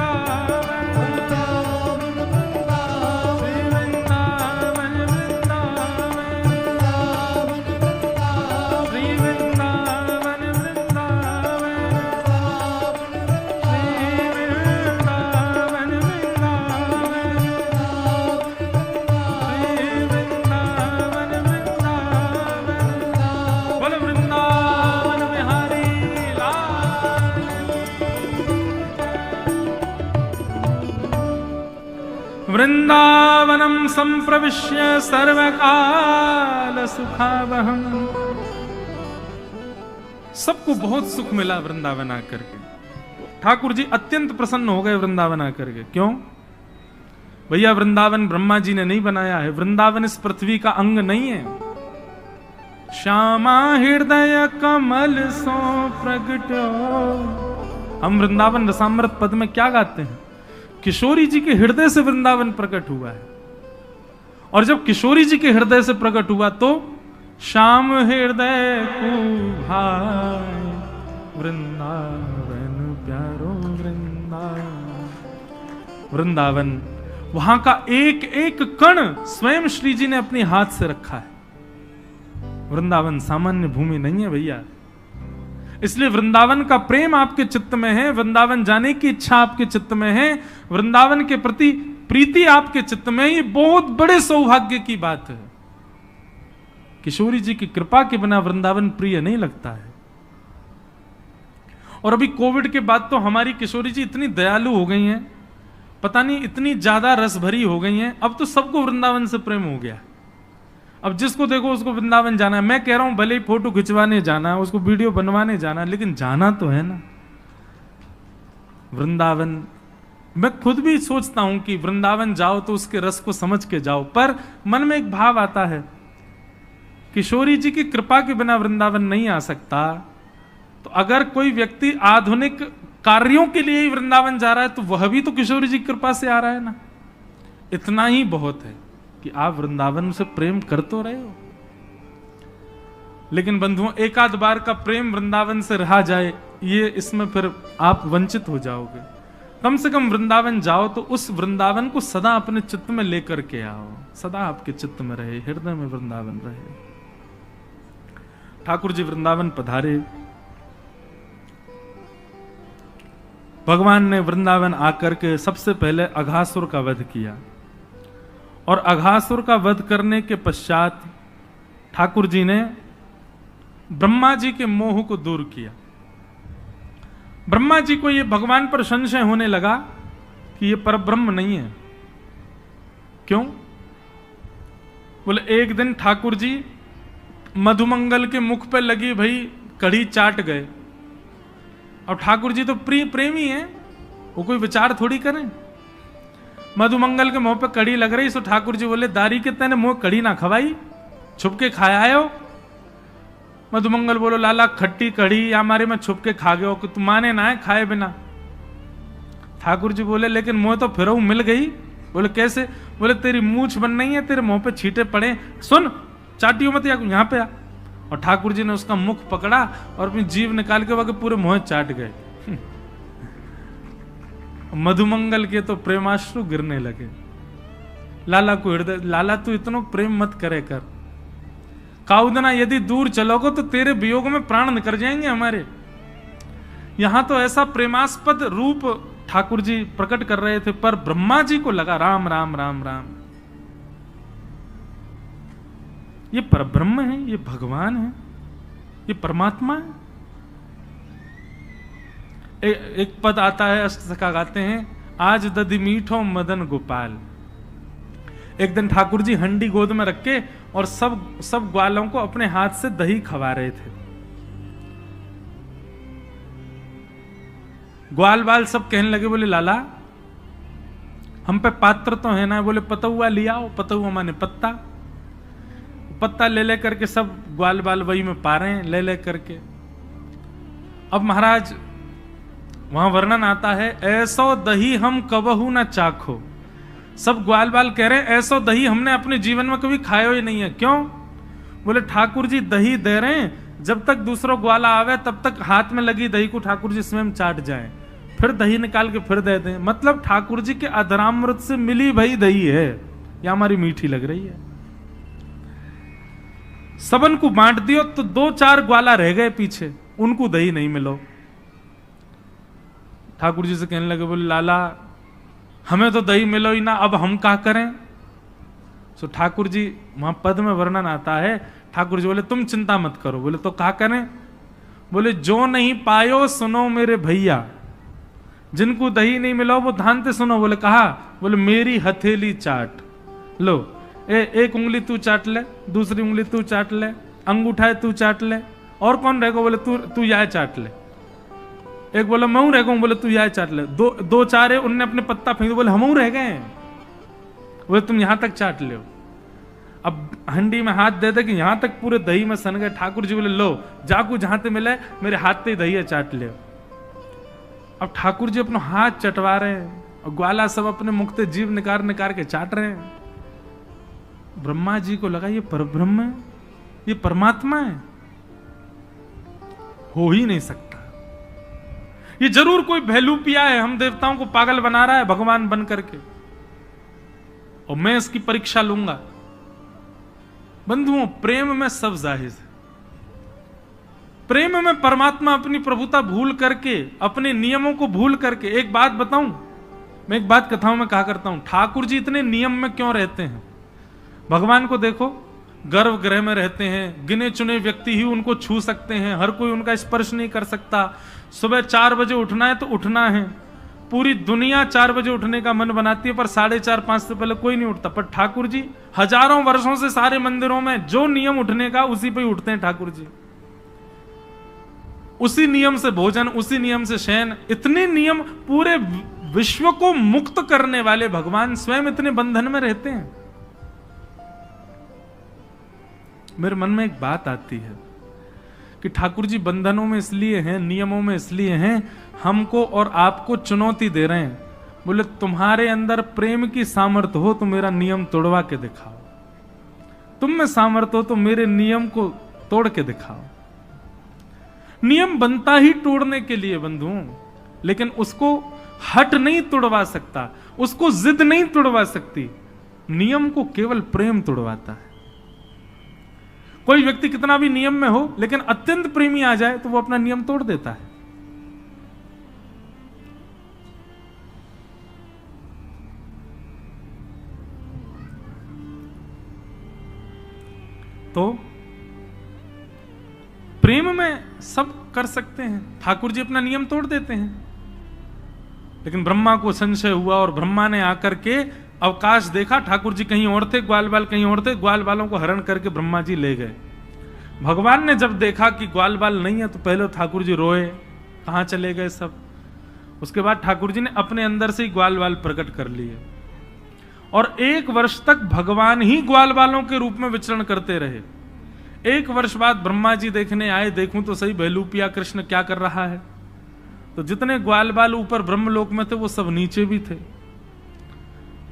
श्री वृंदावन वृंदावन, श्री वृंदावन वृंदावनम संप्रविश्य सर्वकाल सुखावहम। सबको बहुत सुख मिला वृंदावन आकर के। ठाकुर जी अत्यंत प्रसन्न हो गए वृंदावन आकर के। क्यों भैया? वृंदावन ब्रह्मा जी ने नहीं बनाया है, वृंदावन इस पृथ्वी का अंग नहीं है। श्यामा हृदय कमल सो प्रगटो। हम वृंदावन रसामृत पद में क्या गाते हैं? किशोरी जी के हृदय से वृंदावन प्रकट हुआ है। और जब किशोरी जी के हृदय से प्रकट हुआ तो श्याम हृदय को भाई, वृंदावन प्यारो वृंदावन। वृंदावन, वहां का एक एक कण स्वयं श्री जी ने अपने हाथ से रखा है। वृंदावन सामान्य भूमि नहीं है भैया। इसलिए वृंदावन का प्रेम आपके चित्त में है, वृंदावन जाने की इच्छा आपके चित्त में है, वृंदावन के प्रति प्रीति आपके चित्त में, ये बहुत बड़े सौभाग्य की बात है। किशोरी जी की कृपा के बिना वृंदावन प्रिय नहीं लगता है। और अभी कोविड के बाद तो हमारी किशोरी जी इतनी दयालु हो गई हैं, पता नहीं इतनी ज्यादा रस भरी हो गई हैं, अब तो सबको वृंदावन से प्रेम हो गया। अब जिसको देखो उसको वृंदावन जाना है। मैं कह रहा हूं भले ही फोटो खिंचवाने जाना है, उसको वीडियो बनवाने जाना है, लेकिन जाना तो है ना वृंदावन। मैं खुद भी सोचता हूं कि वृंदावन जाओ तो उसके रस को समझ के जाओ, पर मन में एक भाव आता है, किशोरी जी की कृपा के बिना वृंदावन नहीं आ सकता। तो अगर कोई व्यक्ति आधुनिक कार्यों के लिए ही वृंदावन जा रहा है तो वह भी तो किशोरी जी की कृपा से आ रहा है ना। इतना ही बहुत है कि आप वृंदावन से प्रेम कर तो रहे हो। लेकिन बंधुओं, एक आध बार का प्रेम वृंदावन से रहा जाए, ये इसमें फिर आप वंचित हो जाओगे। कम से कम वृंदावन जाओ तो उस वृंदावन को सदा अपने चित्त में लेकर के आओ, सदा आपके चित्त में रहे, हृदय में वृंदावन रहे। ठाकुर जी वृंदावन पधारे। भगवान ने वृंदावन आकर के सबसे पहले अघासुर का वध किया, और अघासुर का वध करने के पश्चात ठाकुर जी ने ब्रह्मा जी के मोह को दूर किया। ब्रह्मा जी को यह भगवान पर संशय होने लगा कि यह परब्रह्म नहीं है। क्यों? बोले एक दिन ठाकुर जी मधुमंगल के मुख पे लगी भई कढ़ी चाट गए। अब ठाकुर जी तो प्रेमी हैं, वो कोई विचार थोड़ी करें। मधुमंगल के मुंह पे कड़ी लग रही, सो ठाकुर जी बोले दारी के तेने मुंह कड़ी ना खवाई, छुप के खाया हो। मधुमंगल बोलो लाला खट्टी कड़ी या हमारे में छुप के खा गए हो कि तुम माने ना है खाए बिना। ठाकुर जी बोले लेकिन मुंह तो फिर मिल गई। बोले कैसे? बोले तेरी मूछ बन नहीं है, तेरे मुंह पे छींटे पड़े, सुन चाटियो मत, यहाँ पे आ। और ठाकुर जी ने उसका मुख पकड़ा और अपनी जीभ निकाल के वह पूरे मुंह चाट गए। मधुमंगल के तो प्रेमाश्रु गिरने लगे। लाला को हृदय, लाला तू इतना प्रेम मत करे कर, काउदना यदि दूर चलोगे तो तेरे वियोग में प्राण निकल जाएंगे हमारे। यहां तो ऐसा प्रेमास्पद रूप ठाकुर जी प्रकट कर रहे थे, पर ब्रह्मा जी को लगा राम राम राम राम, ये परब्रह्म है, ये भगवान है, ये परमात्मा है। एक पद आता है, अष्टसखा गाते हैं, आज दधि मीठो मदन गोपाल। एक दिन ठाकुर जी हंडी गोद में रख के और सब ग्वालों को अपने हाथ से दही खवा रहे थे। ग्वाल बाल सब कहने लगे, बोले लाला हम पे पात्र तो है ना। बोले पतुआ लिया आओ। पतुआ माने पत्ता। पत्ता ले ले करके सब ग्वाल बाल वही में पा रहे हैं, ले ले करके। अब महाराज वहां वर्णन आता है, ऐसो दही हम कबहू ना चाखो। सब ग्वाल बाल कह रहे हैं ऐसो दही हमने अपने जीवन में कभी खाया ही नहीं है। क्यों? बोले ठाकुर जी दही दे रहे हैं, जब तक दूसरों ग्वाला आवे तब तक हाथ में लगी दही को ठाकुर जी स्वयं चाट जाए, फिर दही निकाल के फिर दे दें। मतलब ठाकुर जी के अधरामृत से मिली भई दही है, या हमारी मीठी लग रही है। सबन को बांट दियो तो 2-4 ग्वाला रह गए पीछे, उनको दही नहीं मिलो। ठाकुर जी से कहने लगे, बोले लाला हमें तो दही मिलो ही ना, अब हम क्या करें? सो ठाकुर जी वहां पद में वर्णन आता है, ठाकुर जी बोले तुम चिंता मत करो। बोले तो क्या करें? बोले जो नहीं पायो सुनो मेरे भैया, जिनको दही नहीं मिलो वो ध्यान से सुनो। बोले कहा? बोले मेरी हथेली चाट लो, एक उंगली तू चाट ले, दूसरी उंगली तू चाट ले, अंगूठा तू चाट ले, और कौन रहेगा? बोले तू यह चाट ले। एक बोला मैं रह गऊं, बोले तू यह चाट ले। दो चार है, उनने अपने पत्ता फेंक, बोले हम रह गए, बोले तुम यहां तक चाट ले। अब हंडी में हाथ दे दे कि यहां तक पूरे दही में सन गए। ठाकुर जी बोले लो जाकू जहां ते मिले मेरे हाथ से दही है चाट ले। अब ठाकुर जी अपना हाथ चटवा रहे हैं और ग्वाला सब अपने मुख से जीभ निकाल के चाट रहे हैं। ब्रह्मा जी को लगा ये परब्रह्म है, ये परमात्मा है? हो ही नहीं सकता। ये जरूर कोई भेलूपिया है, हम देवताओं को पागल बना रहा है भगवान बन करके, और मैं इसकी परीक्षा लूंगा। बंधुओं, प्रेम में सब जाहिर है। प्रेम में परमात्मा अपनी प्रभुता भूल करके, अपने नियमों को भूल करके, एक बात बताऊं, मैं एक बात कथाओं में कहा करता हूं, ठाकुर जी इतने नियम में क्यों रहते हैं? भगवान को देखो, गर्भगृह में रहते हैं, गिने चुने व्यक्ति ही उनको छू सकते हैं, हर कोई उनका स्पर्श नहीं कर सकता। सुबह 4 बजे उठना है तो उठना है, पूरी दुनिया 4 बजे उठने का मन बनाती है, पर 4:30-5 से पहले कोई नहीं उठता। पर ठाकुर जी हजारों वर्षों से सारे मंदिरों में जो नियम उठने का, उसी पे ही उठते हैं ठाकुर जी। उसी नियम से भोजन, उसी नियम से शयन, इतने नियम, पूरे विश्व को मुक्त करने वाले भगवान स्वयं इतने बंधन में रहते हैं। मेरे मन में एक बात आती है कि ठाकुर जी बंधनों में इसलिए हैं, नियमों में इसलिए हैं, हमको और आपको चुनौती दे रहे हैं। बोले तुम्हारे अंदर प्रेम की सामर्थ्य हो तो मेरा नियम तोड़वा के दिखाओ, तुम में सामर्थ्य हो तो मेरे नियम को तोड़ के दिखाओ। नियम बनता ही तोड़ने के लिए बंधुओं, लेकिन उसको हट नहीं तोड़वा सकता, उसको जिद नहीं तोड़वा सकती। नियम को केवल प्रेम तोड़वाता है। कोई व्यक्ति कितना भी नियम में हो, लेकिन अत्यंत प्रेमी आ जाए तो वो अपना नियम तोड़ देता है। तो प्रेम में सब कर सकते हैं। ठाकुर जी अपना नियम तोड़ देते हैं, लेकिन ब्रह्मा को संशय हुआ और ब्रह्मा ने आकर के अवकाश देखा, ठाकुर जी कहीं और थे, ग्वाल बाल कहीं और थे, ग्वाल बालों को हरण करके ब्रह्मा जी ले गए। भगवान ने जब देखा कि ग्वाल बाल नहीं है तो पहले ठाकुर जी रोए, कहां चले गए सब। उसके बाद ठाकुर जी ने अपने अंदर से ही ग्वाल बाल प्रकट कर लिए और 1 वर्ष तक भगवान ही ग्वाल बालों के रूप में विचरण करते रहे। 1 वर्ष बाद ब्रह्मा जी देखने आए, देखूं तो सही भेलूपिया कृष्ण क्या कर रहा है। तो जितने ग्वाल बाल ऊपर ब्रह्मलोक में थे वो सब नीचे भी थे।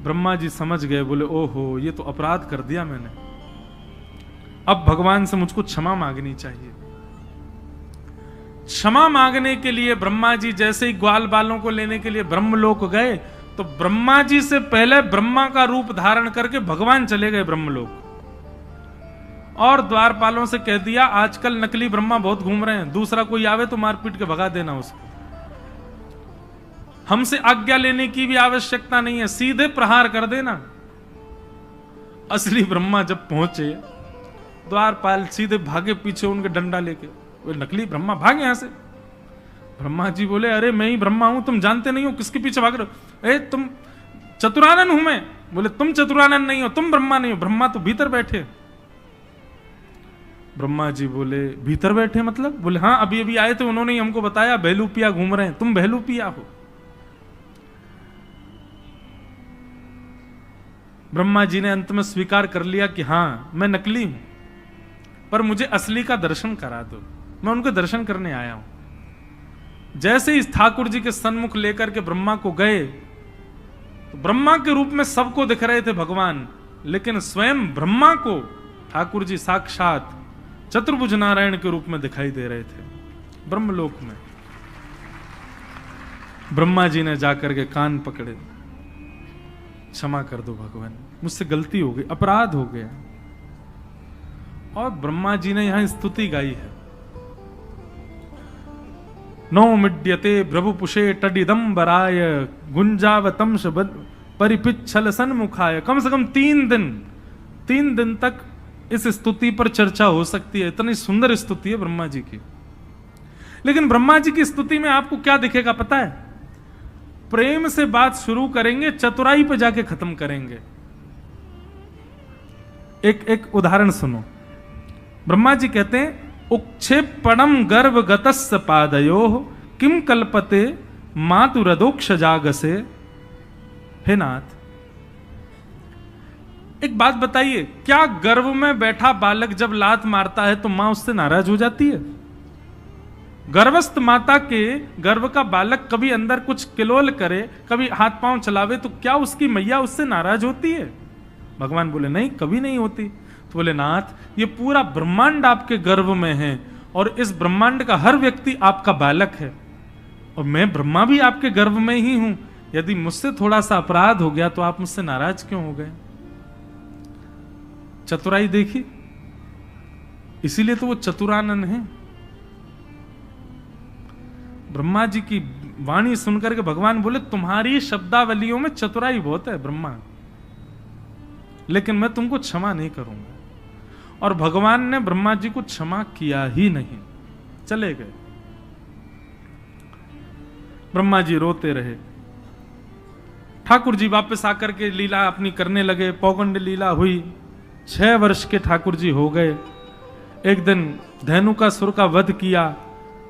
ब्रह्मा जी समझ गए, बोले ओहो ये तो अपराध कर दिया मैंने, अब भगवान से मुझको क्षमा मांगनी चाहिए। क्षमा मांगने के लिए ब्रह्मा जी जैसे ही ग्वाल बालों को लेने के लिए ब्रह्मलोक गए, तो ब्रह्मा जी से पहले ब्रह्मा का रूप धारण करके भगवान चले गए ब्रह्मलोक और द्वारपालों से कह दिया आजकल नकली ब्रह्मा बहुत घूम रहे हैं, दूसरा कोई आवे तो मारपीट के भगा देना उसको, हमसे आज्ञा लेने की भी आवश्यकता नहीं है, सीधे प्रहार कर देना। असली ब्रह्मा जब पहुंचे, द्वारपाल सीधे भागे पीछे उनके डंडा लेके, वो नकली ब्रह्मा भागे यहां से। ब्रह्मा जी बोले अरे मैं ही ब्रह्मा हूं, तुम जानते नहीं हो किसके पीछे भाग रहे हो? ए तुम चतुरानन हूं मैं। बोले तुम चतुरानन नहीं हो, तुम ब्रह्मा नहीं हो, ब्रह्मा तो भीतर बैठे। ब्रह्मा जी बोले भीतर बैठे मतलब? बोले हाँ अभी अभी आए थे, उन्होंने ही हमको बताया भेलूपिया घूम रहे हैं, तुम भेलूपिया हो। ब्रह्मा जी ने अंत में स्वीकार कर लिया कि हाँ मैं नकली हूं, पर मुझे असली का दर्शन करा दो, मैं उनके दर्शन करने आया हूं। जैसे इस ठाकुर जी के सन्मुख लेकर के ब्रह्मा को गए, तो ब्रह्मा के रूप में सबको दिख रहे थे भगवान, लेकिन स्वयं ब्रह्मा को ठाकुर जी साक्षात चतुर्भुज नारायण के रूप में दिखाई दे रहे थे ब्रह्मलोक में। ब्रह्मा जी ने जाकर के कान पकड़े, क्षमा कर दो भगवान, मुझसे गलती हो गई, अपराध हो गया। और ब्रह्मा जी ने यहां स्तुति गाई है, नो मिड्यते प्रभुपुषे टडिदंबराय गुंजावतम परिपिच्छल सन्मुखाय। कम से कम 3 दिन तक इस स्तुति पर चर्चा हो सकती है, इतनी सुंदर स्तुति है ब्रह्मा जी की। लेकिन ब्रह्मा जी की स्तुति में आपको क्या दिखेगा पता है? प्रेम से बात शुरू करेंगे, चतुराई पे जाके खत्म करेंगे। एक उदाहरण सुनो। ब्रह्मा जी कहते हैं उक्षेपणम गर्भ गतस्य पादयो किम कल्पते मातुरदोक्ष जागसे। हे नाथ, एक बात बताइए, क्या गर्भ में बैठा बालक जब लात मारता है तो मां उससे नाराज हो जाती है? गर्भस्थ माता के गर्भ का बालक कभी अंदर कुछ किलोल करे, कभी हाथ पांव चलावे, तो क्या उसकी मैया उससे नाराज होती है? भगवान बोले नहीं, कभी नहीं होती। तो बोले नाथ ये पूरा ब्रह्मांड आपके गर्भ में है और इस ब्रह्मांड का हर व्यक्ति आपका बालक है और मैं ब्रह्मा भी आपके गर्भ में ही हूं। यदि मुझसे थोड़ा सा अपराध हो गया तो आप मुझसे नाराज क्यों हो गए? चतुराई देखी, इसीलिए तो वो चतुरानन है। ब्रह्मा जी की वाणी सुनकर के भगवान बोले तुम्हारी शब्दावलियों में चतुराई बहुत है ब्रह्मा, लेकिन मैं तुमको क्षमा नहीं करूंगा। और भगवान ने ब्रह्मा जी को क्षमा किया ही नहीं, चले गए। ब्रह्मा जी रोते रहे। ठाकुर जी वापस आकर के लीला अपनी करने लगे। पौगंड लीला हुई, 6 वर्ष के ठाकुर जी हो गए। एक दिन धेनुकासुर का वध किया।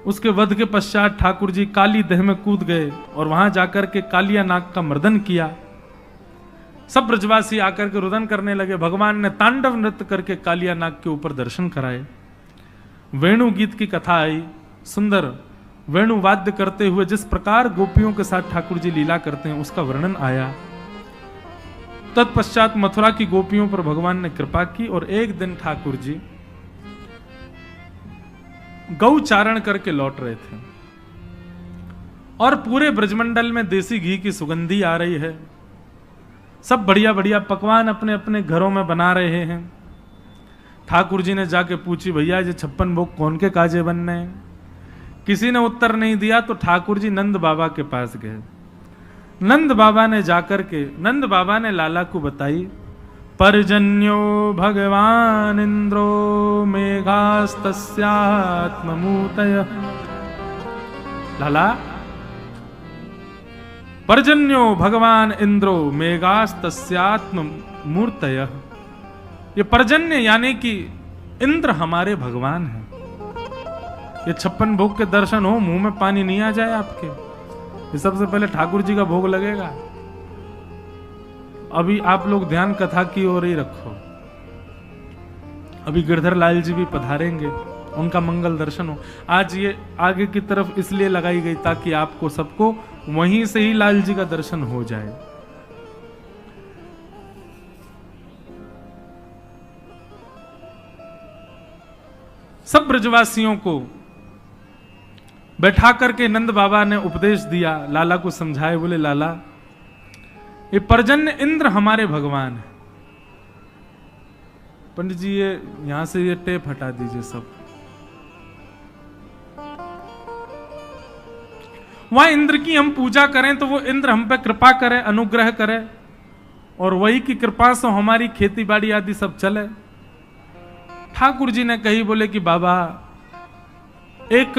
उसके वध के पश्चात ठाकुर जी काली दह में कूद गए और वहां जाकर के कालिया नाग का मर्दन किया। सब ब्रजवासी आकर के रुदन करने लगे। भगवान ने तांडव नृत्य करके कालिया नाग के ऊपर दर्शन कराए। वेणु गीत की कथा आई। सुंदर वेणु वाद्य करते हुए जिस प्रकार गोपियों के साथ ठाकुर जी लीला करते हैं उसका वर्णन आया। तत्पश्चात मथुरा की गोपियों पर भगवान ने कृपा की और एक दिन ठाकुर जी गौ चारण करके लौट रहे थे और पूरे ब्रजमंडल में देसी घी की सुगंधी आ रही है। सब बढ़िया बढ़िया पकवान अपने अपने घरों में बना रहे हैं। ठाकुर जी ने जाके पूछी भैया ये 56 भोग कौन के काजे बनने हैं? किसी ने उत्तर नहीं दिया तो ठाकुर जी नंद बाबा के पास गए। नंद बाबा ने जाकर के नंद बाबा ने लाला को बताई, पर्जन्यो भगवान इंद्रो मेघास्तस्यात्ममूर्तयः। लाला, पर्जन्यो भगवान इंद्रो मेघास्तस्यात्ममूर्तयः। ये पर्जन्य यानी कि इंद्र हमारे भगवान हैं। ये 56 भोग के दर्शन हो, मुंह में पानी नहीं आ जाए आपके। ये सबसे पहले ठाकुर जी का भोग लगेगा। अभी आप लोग ध्यान कथा की ओर ही रखो। अभी गिरधर लाल जी भी पधारेंगे, उनका मंगल दर्शन हो। आज ये आगे की तरफ इसलिए लगाई गई ताकि आपको सबको वहीं से ही लाल जी का दर्शन हो जाए। सब ब्रजवासियों को बैठा करके नंद बाबा ने उपदेश दिया, लाला को समझाए। बोले लाला, ये पर्जन्य इंद्र हमारे भगवान है। पंडित जी ये यहां से ये टेप हटा दीजिए सब। वह इंद्र की हम पूजा करें तो वो इंद्र हम पे कृपा करे, अनुग्रह करे और वही की कृपा से हमारी खेती बाड़ी आदि सब चले। ठाकुर जी ने कही, बोले कि बाबा एक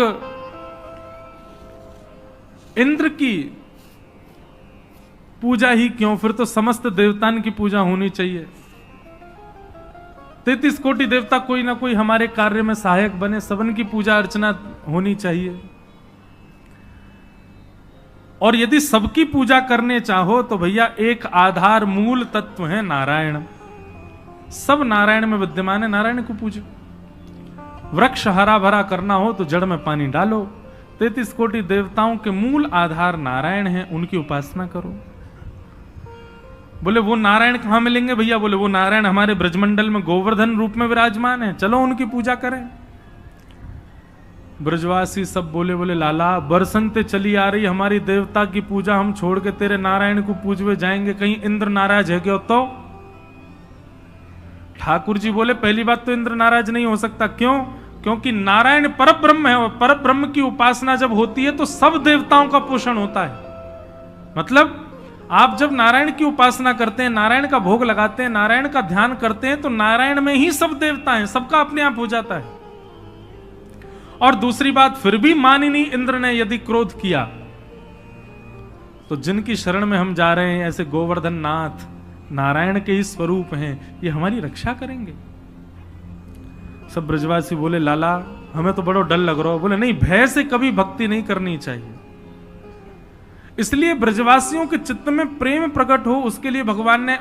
इंद्र की पूजा ही क्यों, फिर तो समस्त देवताओं की पूजा होनी चाहिए। 33 कोटि देवता कोई ना कोई हमारे कार्य में सहायक बने, सबन की पूजा अर्चना होनी चाहिए। और यदि सबकी पूजा करने चाहो तो भैया एक आधार मूल तत्व है नारायण। सब नारायण में विद्यमान है, नारायण को पूजो। वृक्ष हरा भरा करना हो तो जड़ में पानी डालो। 33 कोटि देवताओं के मूल आधार नारायण है, उनकी उपासना करो। बोले वो नारायण कहां मिलेंगे भैया? बोले वो नारायण हमारे ब्रजमंडल में गोवर्धन रूप में विराजमान है, चलो उनकी पूजा करें। ब्रजवासी सब बोले लाला, बरसंते चली आ रही हमारी देवता की पूजा, हम छोड़ के तेरे नारायण को पूजवे जाएंगे, कहीं इंद्र नाराज है क्या? तो ठाकुर जी बोले पहली बात तो इंद्र नाराज नहीं हो सकता। क्यों? क्योंकि नारायण परब्रह्म है और परब्रह्म की उपासना जब होती है तो सब देवताओं का पोषण होता है। मतलब आप जब नारायण की उपासना करते हैं, नारायण का भोग लगाते हैं, नारायण का ध्यान करते हैं तो नारायण में ही सब देवता हैं, सबका अपने आप हो जाता है। और दूसरी बात, फिर भी मानिनी इंद्र ने यदि क्रोध किया तो जिनकी शरण में हम जा रहे हैं, ऐसे गोवर्धन नाथ नारायण के ही स्वरूप हैं, ये हमारी रक्षा करेंगे। सब ब्रजवासी बोले लाला हमें तो बड़ा डर लग रहा है। बोले नहीं, भय से कभी भक्ति नहीं करनी चाहिए। इसलिए ब्रजवासियों के चित्त में प्रेम प्रकट हो, उसके लिए भगवान ने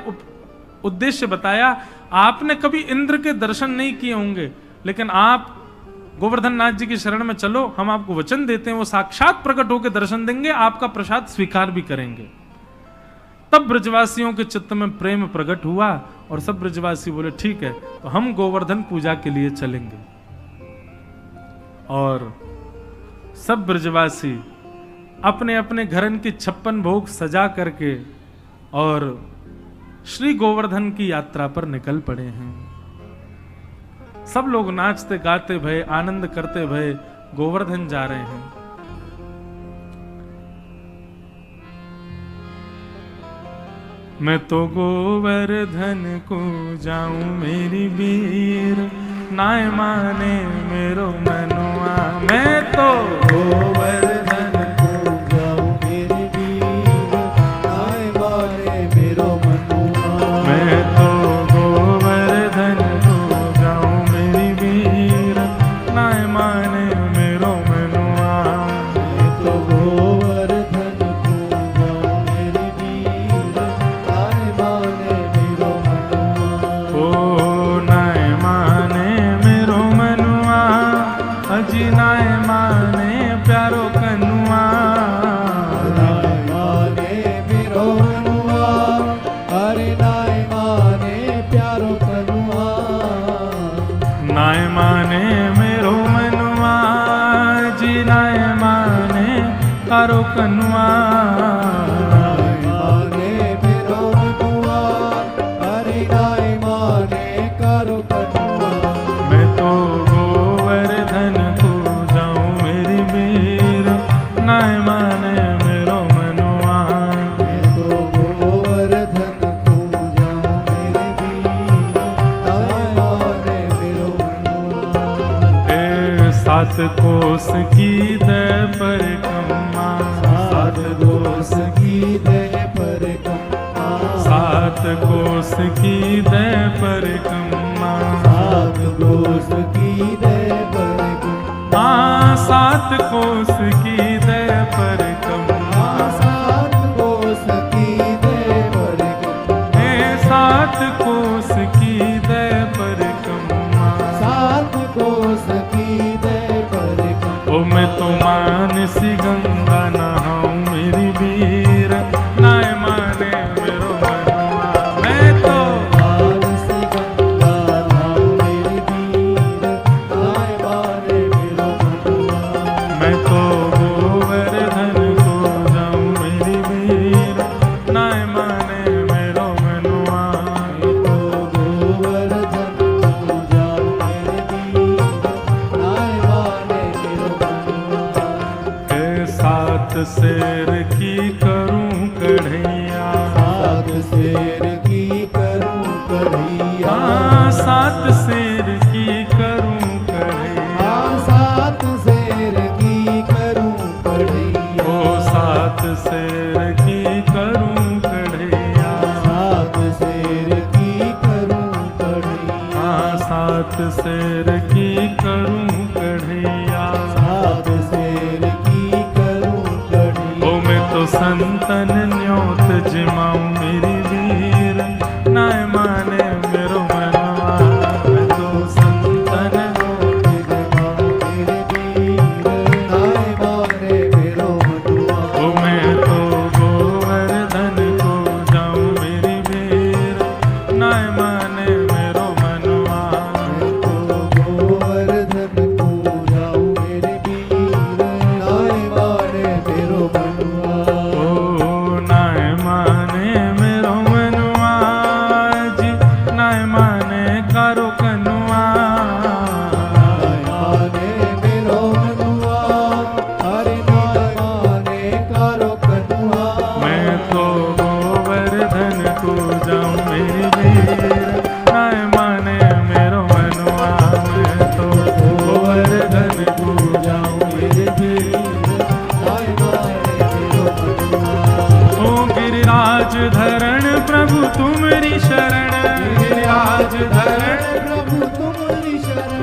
उद्देश्य बताया। आपने कभी इंद्र के दर्शन नहीं किए होंगे, लेकिन आप गोवर्धन नाथ जी की शरण में चलो, हम आपको वचन देते हैं वो साक्षात प्रकट होकर दर्शन देंगे, आपका प्रसाद स्वीकार भी करेंगे। तब ब्रजवासियों के चित्त में प्रेम प्रकट हुआ और सब ब्रजवासी बोले ठीक है, तो हम गोवर्धन पूजा के लिए चलेंगे। और सब ब्रजवासी अपने अपने घरन की 56 भोग सजा करके और श्री गोवर्धन की यात्रा पर निकल पड़े हैं। सब लोग नाचते गाते भय, आनंद करते भय गोवर्धन जा रहे हैं। मैं तो गोवर्धन को जाऊं मेरी वीर, नाय माने मेरो मनुआ। मैं तो गोवर्धन को जाऊं मेरी वीर, नाय माने मेरो मनुआ। मैं तो गोवर्धन को जाऊं मेरी वीर, नाय माने मेरो मनुआ। मैं तो गोवर्धन को जाऊं मेरी वीर, नाय माने मेरो मनुआ। ओ नाय माने मेरो मनुआ, अजी नाय माने प्यारो कनुआ। नाय माने मेरो मनुआ, अरे नाय माने प्यारो कनुआ। नाय माने मेरो मनुआ, जी नाय माने प्यारो कनुआ। नाय माने मेरो मनुआ, अरे नाय माने प्यारो कनुआ। मैं तो गोवर्धन को जाऊं मेरी वीर, नाय माने मेरो मनुआ। मैं तो गोवर्धन को जाऊं मेरी वीर, नाय माने मेरो मनुआ। ए 7 कोस की दय परिक्रमा, 7 कोस की दय परिक्रमा। 7 कोस की दय परिक्रमा, 7 कोस की दय परिक्रमा। 7 कोस की दय परिक्रमा, 7 कोस की दय परिक्रमा। 7 कोस की दय परिक्रमा, 7 कोस की दय परिक्रमा। ओ मैं तो मानसी गंगा नहाऊं मेरी वीर, नाय माने मेरो मनुआ। मैं तो मानसी गंगा नहाऊं मेरी वीर, नाय माने मेरो मनुआ। मैं तो गोवर्धन को जाऊं मेरी वीर, नाय माने मेरो मनुआ। मैं तो गोवर्धन को जाऊं मेरी वीर, नाय माने मेरो मनुआ। 7 शेर की करूं कढ़ैया, 7 शेर की करूं कढ़ैया। 7 शेर की करूं कढ़ैया, 7 शेर की करूं कढ़ैया। ओ 7 शेर की करूं कढ़ैया, 7 शेर की करूं कढ़ैया। 7 शेर की करूं कढ़ैया, 7 शेर की करूं कढ़ैया। ओ मैं तो संतन न्योत जिमाऊं मेरी वीर, नाय माने मेरो मनुआ। मैं तो संतन न्योत जिमाऊं मेरी वीर, नाय माने मेरो मनुआ। ओ मैं तो गोवर्धन को जाऊं मेरी वीर, नाय माने मेरो मनुआ। मैं तो गोवर्धन को जाऊं मेरी वीर, नाय माने मेरो मनुआ। ओ नाय माने मेरो मनुआ, जी नाय माने कारो कनुआ। नाय माने मेरो मनुआ, अरे नाय माने कारो कनुआ। मैं तो गोवर्धन को जाऊं मेरी वीर, नाय माने मेरो मनुआ। मैं तो गोवर्धन को जाऊं मेरी वीर, नाय माने मेरो मनुआ। ओ गिरिराज धरण प्रभु तुम्हारी शरण, गिरिराज धरण प्रभु तुम्हारी शरण।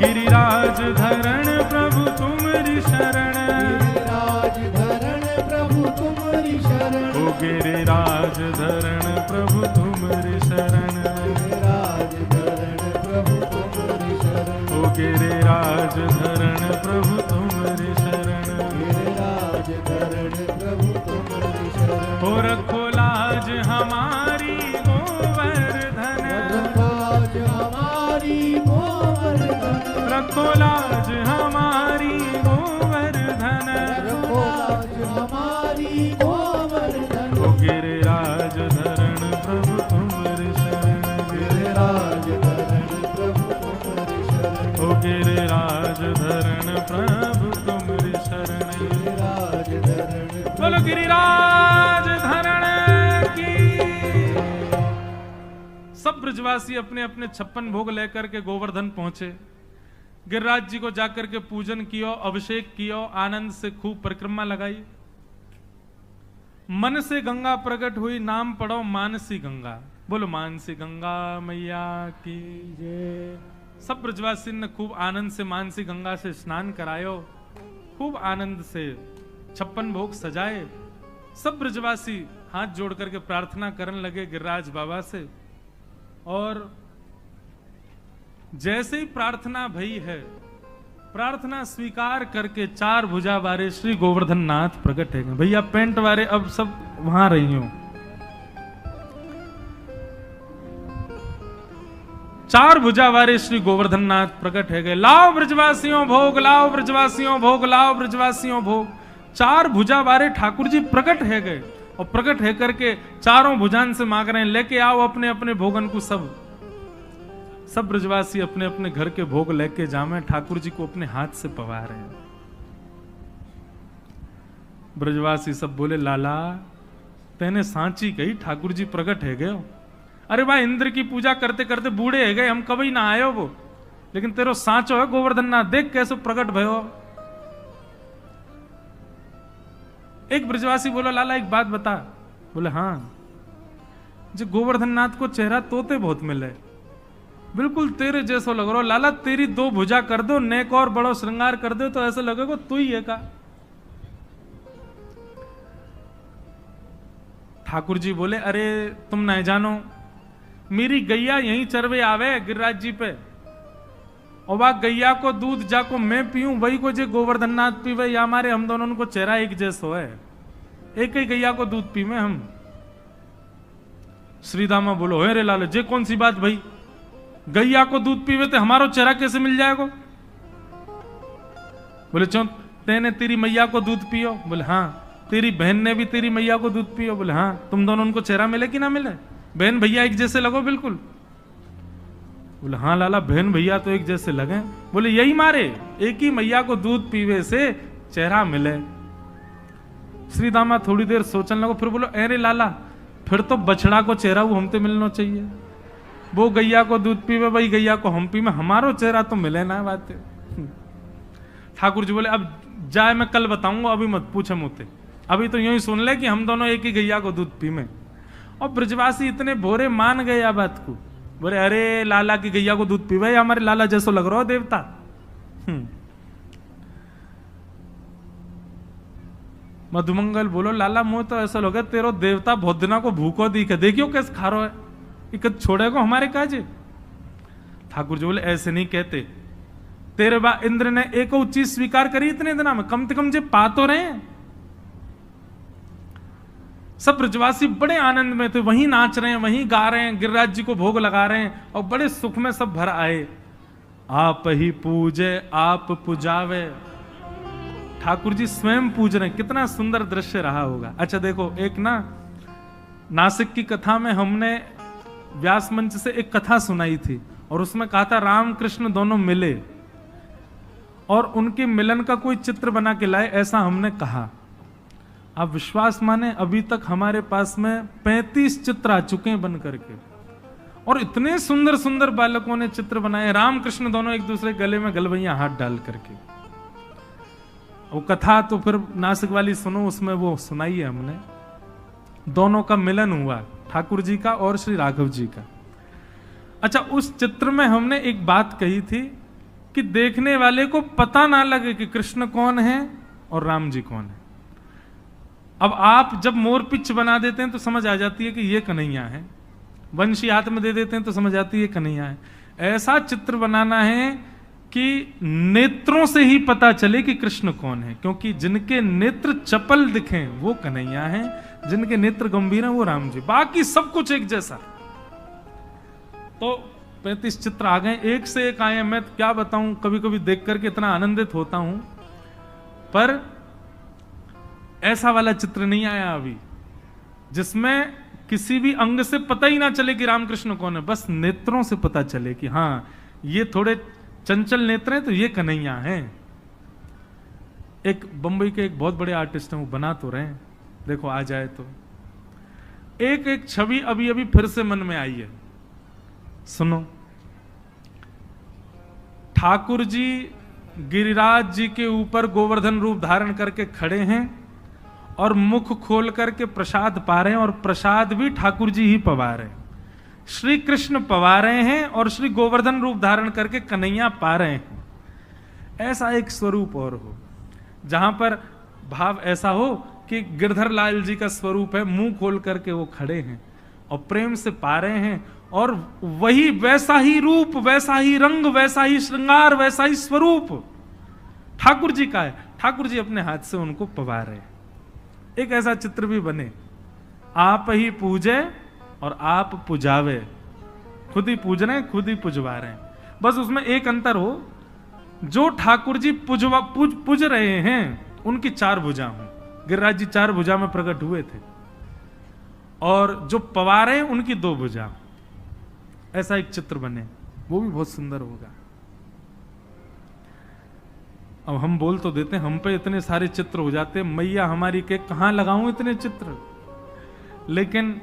गिरिराज धरण प्रभु तुम्हारी शरण, गिरिराज धरण प्रभु तुम्हारी शरण। ओ गिरिराज धरण प्रभु तुम्हारी शरण, गिरिराज धरण प्रभु तुम्हारी शरण। ओ गिरिराज धरण प्रभु तुम्हारी शरण, गिरिराज धरण प्रभु तुम्हारी शरण। ओ रखो लाज रखो लाज हमारी गोवर्धन, रखो लाज हमारी गोवर्धन। ओ गिरिराज धरण प्रभु तुम्हारी शरण, गिरिराज धरण प्रभु तुम्हारी शरण, ओ गिरिराज धरण प्रभु तुम्हारी शरण, गिरिराज धरण। बोलो गिरिराज धरण की। सब ब्रजवासी अपने अपने 56 भोग लेकर के गोवर्धन पहुंचे। गिरिराज जी को जाकर के पूजन किया, अभिषेक किया, आनंद से खूब परिक्रमा लगाई। मन से गंगा प्रकट हुई, नाम पढ़ो मानसी गंगा। बोलो मानसी गंगा मैया की जय। सब ब्रजवासी ने खूब आनंद से मानसी गंगा से स्नान करायो, खूब आनंद से 56 भोग सजाए। सब ब्रजवासी हाथ जोड़ करके प्रार्थना करने लगे गिरिराज बाबा से। और जैसे ही प्रार्थना भई है, प्रार्थना स्वीकार करके 4 भुजा वाले श्री गोवर्धन नाथ प्रकट है। भैया पेंट वाले अब सब वहां रही हो। 4 भुजा वाले श्री गोवर्धन नाथ प्रकट है गए। लाओ ब्रजवासियों भोग, लाओ ब्रजवासियों भोग, लाओ ब्रजवासियों भोग। 4 भुजा वाले ठाकुर जी प्रकट है गए और प्रकट है करके चारों भुजान से मांग रहे हैं, लेके आओ अपने अपने भोगन को। सब ब्रजवासी अपने अपने घर के भोग लेके जामे, ठाकुर जी को अपने हाथ से पवा रहे हैं। ब्रजवासी सब बोले लाला तेने सांची कही, ठाकुर जी प्रकट है गए। अरे भाई इंद्र की पूजा करते करते बूढ़े है गए, हम कभी ना आयो वो, लेकिन तेरो सांचो है गोवर्धन नाथ, देख कैसे प्रकट भयो। एक ब्रजवासी बोला लाला एक बात बता। बोले हाँ, जो गोवर्धन नाथ को चेहरा तोते बहुत मिले, बिल्कुल तेरे जैसो लग रहा। लाला तेरी 2 भुजा कर दो, नेक और बड़ो श्रृंगार कर दो तो ऐसे लगेगा तू ही है का। ठाकुर जी बोले अरे तुम नहीं जानो, मेरी गैया यहीं चरवे आवे गिरिराज जी पे, और वह गैया को दूध जाको मैं पीऊं, वही को जे गोवर्धन नाथ पीवे, या हमारे हम दोनों को चेहरा एक जैसो है, एक ही गैया को दूध पीवे हम। श्रीदामा बोलो हे रे लाल, जे कौन सी बात भाई, गैया को दूध पीवे तो हमारो चेहरा कैसे मिल जाएगा। बोले चो तेने तेरी मैया को दूध पियो। बोले हाँ। तेरी बहन ने भी तेरी मैया को दूध पियो। बोले हाँ। तुम दोनों उनको चेहरा मिले कि ना मिले, बहन भैया एक जैसे लगो बिल्कुल। बोले हाँ लाला बहन भैया तो एक जैसे लगे। बोले यही मारे एक ही मैया को दूध पीवे से चेहरा मिले। श्री दामा थोड़ी देर सोचने लगो, फिर बोलो अरे लाला फिर तो बछड़ा को चेहरा वो हमसे मिलना चाहिए, वो गैया को दूध पीवे भाई गैया को हम पीवे, हमारो चेहरा तो मिले ना बात। ठाकुर जी बोले अब जाए मैं कल बताऊंगा, अभी मत पूछे मुझसे, अभी तो यूं ही सुन ले कि हम दोनों एक ही गैया को दूध पीवे। और ब्रजवासी इतने भोरे मान गए आ बात को, बोले अरे लाला की गैया को दूध पीवे, हमारे लाला जैसो लग रहा हो देवता। मधुमंगल बोलो लाला मुंह तो ऐसा लगे तेरो देवता बहुत दिना को भूखो दिखे, देखियो कैसे खा रहा है, इकत छोड़ेगा हमारे काजे। ठाकुर जी बोले ऐसे नहीं कहते, तेरे बा इंद्र ने एक चीज स्वीकार करी इतने दिना में, कम से कम जे पा तो रहे। सब ब्रजवासी बड़े आनंद में थे, वहीं नाच रहे हैं, वहीं गा रहे हैं, गिरिराज जी को भोग लगा रहे हैं और बड़े सुख में सब भर आए। आप ही पूजे आप पुजावे, ठाकुर जी स्वयं पूज रहे हैं। कितना सुंदर दृश्य रहा होगा। अच्छा देखो, एक ना नासिक की कथा में हमने व्यास मंच से एक कथा सुनाई थी और उसमें कहा था राम कृष्ण दोनों मिले और उनके मिलन का कोई चित्र बना के लाए, ऐसा हमने कहा। आप विश्वास माने अभी तक हमारे पास में 35 चित्र आ चुके हैं बन करके, और इतने सुंदर सुंदर बालकों ने चित्र बनाए, राम कृष्ण दोनों एक दूसरे गले में गलवैया हाथ डाल करके। वो कथा तो फिर नासिक वाली सुनो, उसमें वो सुनाई है हमने, दोनों का मिलन हुआ, ठाकुर जी का और श्री राघव जी का। अच्छा, उस चित्र में हमने एक बात कही थी कि देखने वाले को पता ना लगे कि कृष्ण कौन है और राम जी कौन है। अब आप जब मोर पिच बना देते हैं तो समझ आ जाती है कि ये कन्हैया है, वंशी हाथ में दे देते हैं तो समझ आती है कन्हैया है। ऐसा चित्र बनाना है कि नेत्रों से ही पता चले कि कृष्ण कौन है, क्योंकि जिनके नेत्र चपल दिखें वो कन्हैया हैं, जिनके नेत्र गंभीर हैं वो राम जी, बाकी सब कुछ एक जैसा। तो 35 चित्र आ गए, एक से एक आए हैं। मैं क्या बताऊं, कभी कभी देख करके इतना आनंदित होता हूं, पर ऐसा वाला चित्र नहीं आया अभी जिसमें किसी भी अंग से पता ही ना चले कि रामकृष्ण कौन है, बस नेत्रों से पता चले कि हाँ ये थोड़े चंचल नेत्र हैं तो ये कन्हैया हैं। एक बंबई के एक बहुत बड़े आर्टिस्ट हैं, वो बना तो रहे हैं, देखो आ जाए तो एक एक छवि अभी अभी फिर से मन में आई है, सुनो। ठाकुर जी गिरिराज जी के ऊपर गोवर्धन रूप धारण करके खड़े हैं और मुख खोल करके प्रसाद पा रहे हैं, और प्रसाद भी ठाकुर जी ही पवा रहे हैं। श्री कृष्ण पवा रहे हैं और श्री गोवर्धन रूप धारण करके कन्हैया पा रहे हैं। ऐसा एक स्वरूप और हो जहां पर भाव ऐसा हो कि गिरधर लाल जी का स्वरूप है, मुंह खोल करके वो खड़े हैं और प्रेम से पा रहे हैं, और वही वैसा ही रूप, वैसा ही रंग, वैसा ही श्रृंगार, वैसा ही स्वरूप ठाकुर जी का है। ठाकुर जी अपने हाथ से उनको पवा रहे हैं। एक ऐसा चित्र भी बने, आप ही पूजे और आप पुजावे, खुद ही पूज रहे हैं, खुद ही पुजवा रहे हैं। बस उसमें एक अंतर हो, जो ठाकुर जी पूज रहे हैं उनकी 4 भुजा हों, गिरिराज जी 4 भुजा में प्रकट हुए थे, और जो पवा रहे हैं उनकी 2 भुजा। ऐसा एक चित्र बने, वो भी बहुत सुंदर होगा। अब हम बोल तो देते हैं, हम पे इतने सारे चित्र हो जाते हैं, मैया हमारी के कहां लगाऊं इतने चित्र। लेकिन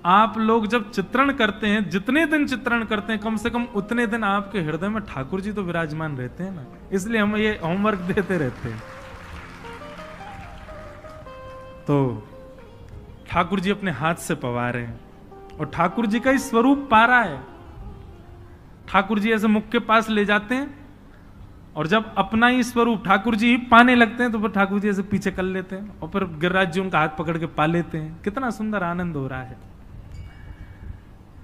आप लोग जब चित्रण करते हैं, जितने दिन चित्रण करते हैं, कम से कम उतने दिन आपके हृदय में ठाकुर जी तो विराजमान रहते हैं ना, इसलिए हम ये होमवर्क देते रहते हैं। तो ठाकुर जी अपने हाथ से पवा रहे हैं और ठाकुर जी का ही स्वरूप पा रहा है। ठाकुर जी ऐसे मुख के पास ले जाते हैं, और जब अपना ही स्वरूप ठाकुर जी ही पाने लगते हैं तो फिर ठाकुर जी ऐसे पीछे कर लेते हैं, और फिर गिरिराज जी उनका हाथ पकड़ के पा लेते हैं। कितना सुंदर आनंद हो रहा है।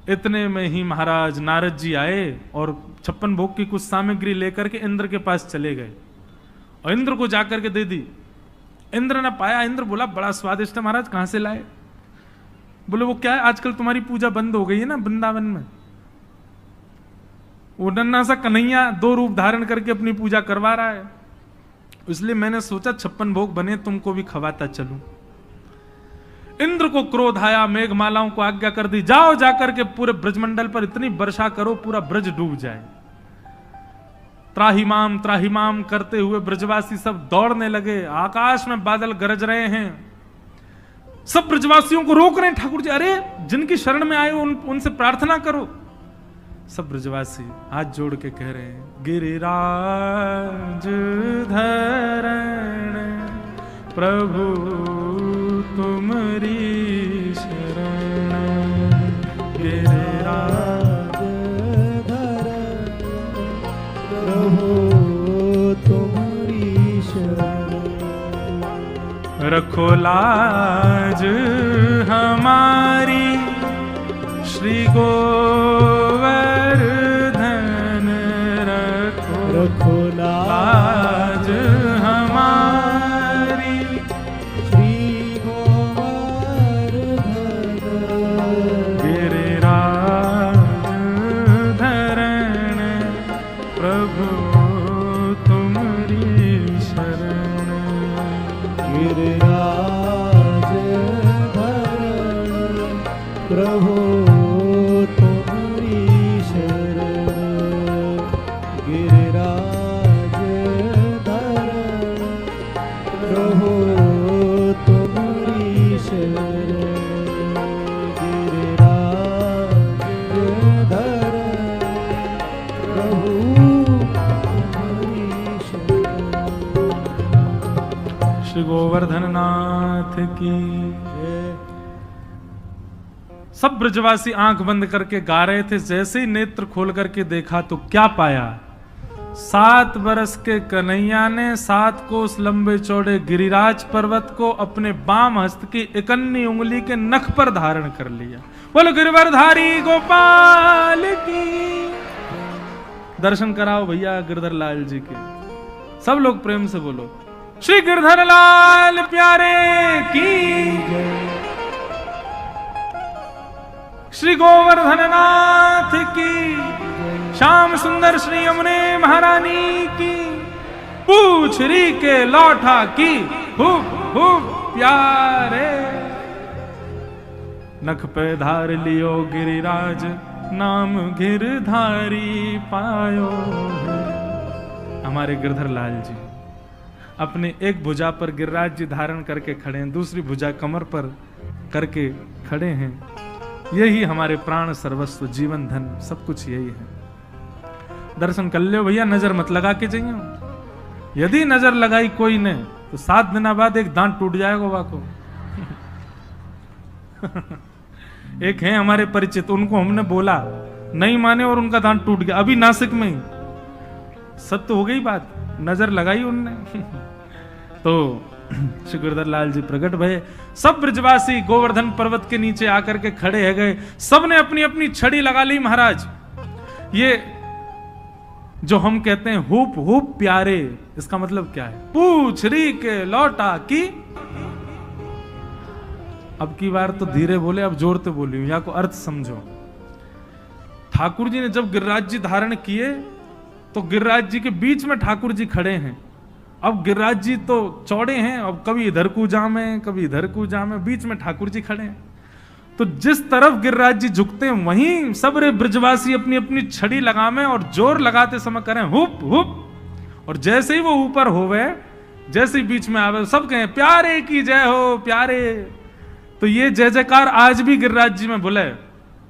इतने में ही महाराज नारद जी आए और 56 भोग की कुछ सामग्री लेकर के इंद्र के पास चले गए, और इंद्र को जाकर के दे दी। इंद्र ने पाया, इंद्र बोला बड़ा स्वादिष्ट है महाराज, कहां से लाए? बोले वो क्या है, आजकल तुम्हारी पूजा बंद हो गई है ना वृंदावन में। वो नन्हा सा कन्हैया 2 रूप धारण करके अपनी पूजा करवा रहा है, इसलिए मैंने सोचा 56 भोग बने तुमको भी खवाता चलूं। इंद्र को क्रोध आया, मेघमालाओं को आज्ञा कर दी, जाओ जाकर के पूरे ब्रजमंडल पर इतनी वर्षा करो पूरा ब्रज डूब जाए। त्राहिमाम करते हुए ब्रजवासी सब दौड़ने लगे। आकाश में बादल गरज रहे हैं, सब ब्रजवासियों को रोक रहे हैं ठाकुर जी, अरे जिनकी शरण में आए उनसे प्रार्थना करो। सब ब्रजवासी हाथ जोड़ के कह रहे हैं, गिरिराज धरण प्रभु तुमरी शरण, गिरिराज धरण प्रभु तुम्हारी शरण, रखो लाज हमारी श्री गोवर्धन, रखो लाज हमारी श्री गोवर्धन, गिरिराज धरण प्रभु तुमरी शरण, गिरिराज धरण प्रभु तुम्हारी शरण, गिरिराज धरण प्रभु तुम्हारी शरण, गिरिराज धरण प्रभु तुम्हारी शरण। श्री गोवर्धन नाथ की। सब ब्रजवासी आंख बंद करके गा रहे थे। जैसे ही नेत्र खोल करके देखा तो क्या पाया, 7 बरस के कन्हैया ने 7 कोस लंबे चौड़े गिरिराज पर्वत को अपने बाम हस्त की इकन्नी उंगली के नख पर धारण कर लिया। बोलो गिरवरधारी गोपाल की। दर्शन कराओ भैया गिरधर लाल जी के। सब लोग प्रेम से बोलो श्री गिरधर लाल प्यारे की। श्री गोवर्धन नाथ की, श्याम सुंदर श्री यमुने महारानी की, पूछ री के लौटा की, खूब खूब प्यारे। नख पे धार लियो गिरिराज, नाम गिरधारी पायो। हमारे गिरधर लाल जी अपने एक भुजा पर गिरिराज जी धारण करके खड़े हैं, दूसरी भुजा कमर पर करके खड़े हैं। यही हमारे प्राण सर्वस्व जीवन धन सब कुछ यही है। दर्शन कर लो भैया, नजर मत लगा के जाइए। यदि नजर लगाई कोई ने तो 7 दिन बाद एक दांत टूट जाएगा वाको। एक है हमारे परिचित, उनको हमने बोला नहीं माने और उनका दांत टूट गया, अभी नासिक में ही। सत्य हो गई बात, नजर लगाई उनने। तो श्री गिरधर लाल जी प्रकट भये। सब ब्रजवासी गोवर्धन पर्वत के नीचे आकर के खड़े है गए। सबने अपनी अपनी छड़ी लगा ली महाराज। ये जो हम कहते हैं हुप हुप प्यारे, इसका मतलब क्या है? पूछ री के लौटा की। अब की बार तो धीरे बोले, अब जोर से बोली, या को अर्थ समझो। ठाकुर जी ने जब गिरिराज जी धारण किए तो गिरिराज जी के बीच में ठाकुर जी खड़े हैं। अब गिरिराज जी तो चौड़े हैं, अब कभी इधर को जामे कभी इधर को जामे, बीच में ठाकुर जी खड़े हैं। तो जिस तरफ गिरिराज जी झुकते हैं वहीं सब रे ब्रजवासी अपनी अपनी छड़ी लगावे और जोर लगाते समय करें हुप हुप। और जैसे ही वो ऊपर होवे, जैसे ही बीच में आवे, सब कहें प्यारे की जय हो प्यारे। तो ये जय जयकार आज भी गिरिराज जी में बोले,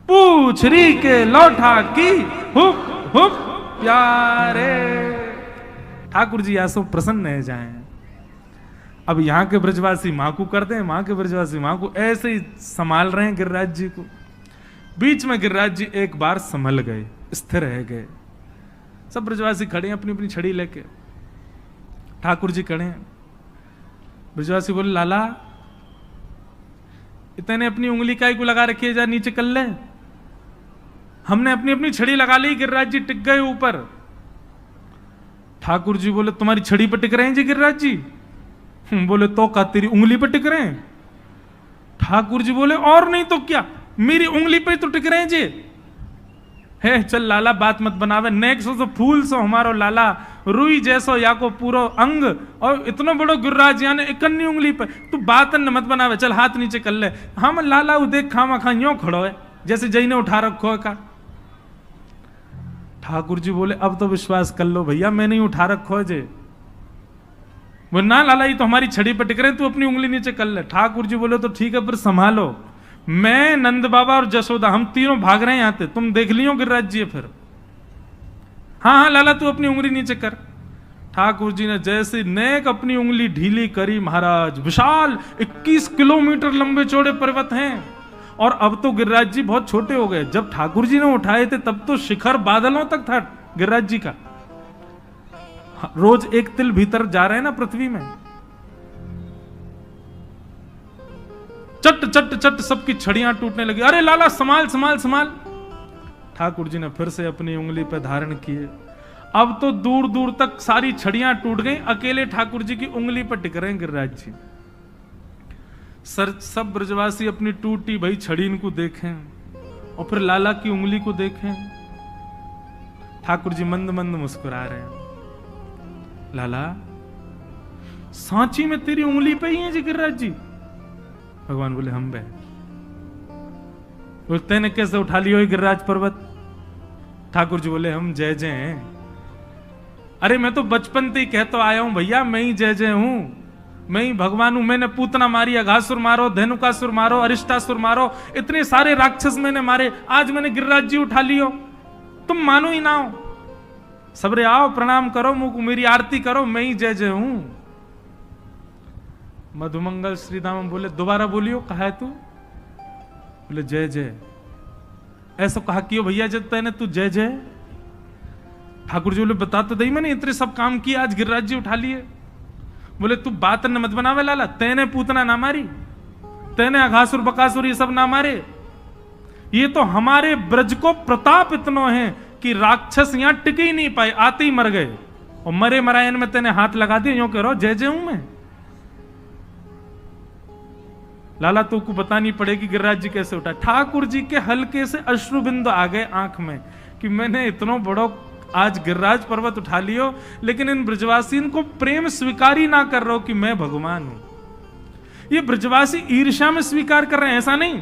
पूछ री के लौटा की, हुप हुप प्यारे। ठाकुर जी ऐसो प्रसन्न है जाए। अब यहाँ के ब्रजवासी मां को करते हैं, वहां के ब्रजवासी मां को ऐसे ही संभाल रहे हैं गिरिराज जी को। बीच में गिरिराज जी एक बार संभल गए, स्थिर रह गए। सब ब्रजवासी खड़े हैं अपनी अपनी छड़ी लेके, ठाकुर जी खड़े हैं। ब्रजवासी बोले, लाला इतने अपनी उंगली काय को लगा रखी है, जा नीचे कर ले। हमने अपनी अपनी छड़ी लगा ली, गिरिराज जी टिक गए ऊपर। ठाकुर जी बोले, तुम्हारी छड़ी पर टिक रहे हैं जी गिरिराज जी? बोले, तो का तेरी उंगली पर टिक रहे हैं? ठाकुर जी बोले, और नहीं तो क्या, मेरी उंगली पे तो टिक रहे हैं जी। है चल लाला बात मत बनावे, नेक सो फूल सो हमारो लाला, रुई जैसो या को पूरो अंग, और इतना बड़ो गिरिराज यानी इकन्नी उंगली पे तू बात न मत बनावे, चल हाथ नीचे कर ले। हम लाला वो देख खामा खा यूं खड़ो है जैसे जई ने उठा रखो है का। ठाकुर जी बोले, अब तो विश्वास कर लो भैया, मैं नहीं उठा रखो है जे। बोले, ना लाला ये तो हमारी छड़ी पर टिक रहे, तू अपनी उंगली नीचे कर ले। ठाकुर जी बोले, तो ठीक है पर संभालो, मैं नंद बाबा और जसोदा हम तीनों भाग रहे हैं यहाँ से, तुम देख लियो गिरिराज जी फिर। हाँ हाँ लाला तू अपनी उंगली नीचे कर। ठाकुर जी ने जैसे नेक अपनी उंगली ढीली करी महाराज, विशाल 21 किलोमीटर लंबे चौड़े पर्वत हैं। और अब तो गिरिराज जी बहुत छोटे हो गए, जब ठाकुर जी ने उठाए थे तब तो शिखर बादलों तक था गिरिराज जी का। रोज एक तिल भीतर जा रहे हैं ना पृथ्वी में। चट चट चट सबकी छड़ियां टूटने लगी। अरे लाला संभाल संभाल संभाल। ठाकुर जी ने फिर से अपनी उंगली पर धारण किए। अब तो दूर दूर तक सारी छड़ियां टूट गई, अकेले ठाकुर जी की उंगली पर टिक रहे हैं गिरिराज जी। सब ब्रजवासी अपनी टूटी भई छड़ी इनको देखें और फिर लाला की उंगली को देखें। ठाकुर जी मंद मंद मुस्कुरा रहे हैं। लाला सांची में तेरी उंगली पे ही है जी गिरिराज जी? भगवान बोले, हम बे। बोलते ने कैसे उठा लियो गिरिराज पर्वत? ठाकुर जी बोले, हम जय जय हैं। अरे मैं तो बचपन से ही कहता आया हूं भैया, मैं ही जय जय हूं, मैं ही भगवान हूं। मैंने पूतना मारी, अघासुर मारो, धेनुकासुर मारो, अरिष्टासुर मारो, इतने सारे राक्षस मैंने मारे, आज मैंने गिरिराज जी उठा लियो। तुम मानो ही ना हो। सबरे आओ प्रणाम करो, मुझको मेरी आरती करो, मैं ही जय जय हूं। मधुमंगल श्रीधाम बोले, दोबारा बोलियो, कहा है तू? बोले, जय जय। ऐसा कहा क्यों भैया जब तेने तू जय जय? ठाकुर जी बोले, बता तो दई, मैंने इतने सब काम किए, आज गिरिराज जी उठा लिए। बोले, तू बात न मत बनावे लाला, तेने पूतना ना मारी, तेने अघासुर बकासुर ये सब ना मारे। ये तो हमारे ब्रज को प्रताप इतना है कि राक्षस यहां टिक ही नहीं पाए, आते ही मर गए। और मरे मरायन में तेने हाथ लगा दिए, यूं कह रहा जय जय हूं मैं। लाला तो को बतानी पड़ेगी गिरिराज जी कैसे उठा। ठाकुर जी के हल्के से अश्रु बिंदु आ गए आंख में कि मैंने इतना बड़ो आज गिरिराज पर्वत उठा लियो, लेकिन इन ब्रजवासियों को प्रेम स्वीकार ही ना कर रहा हो कि मैं भगवान हूं। ये ब्रजवासी ईर्ष्या में स्वीकार कर रहे हैं, ऐसा नहीं।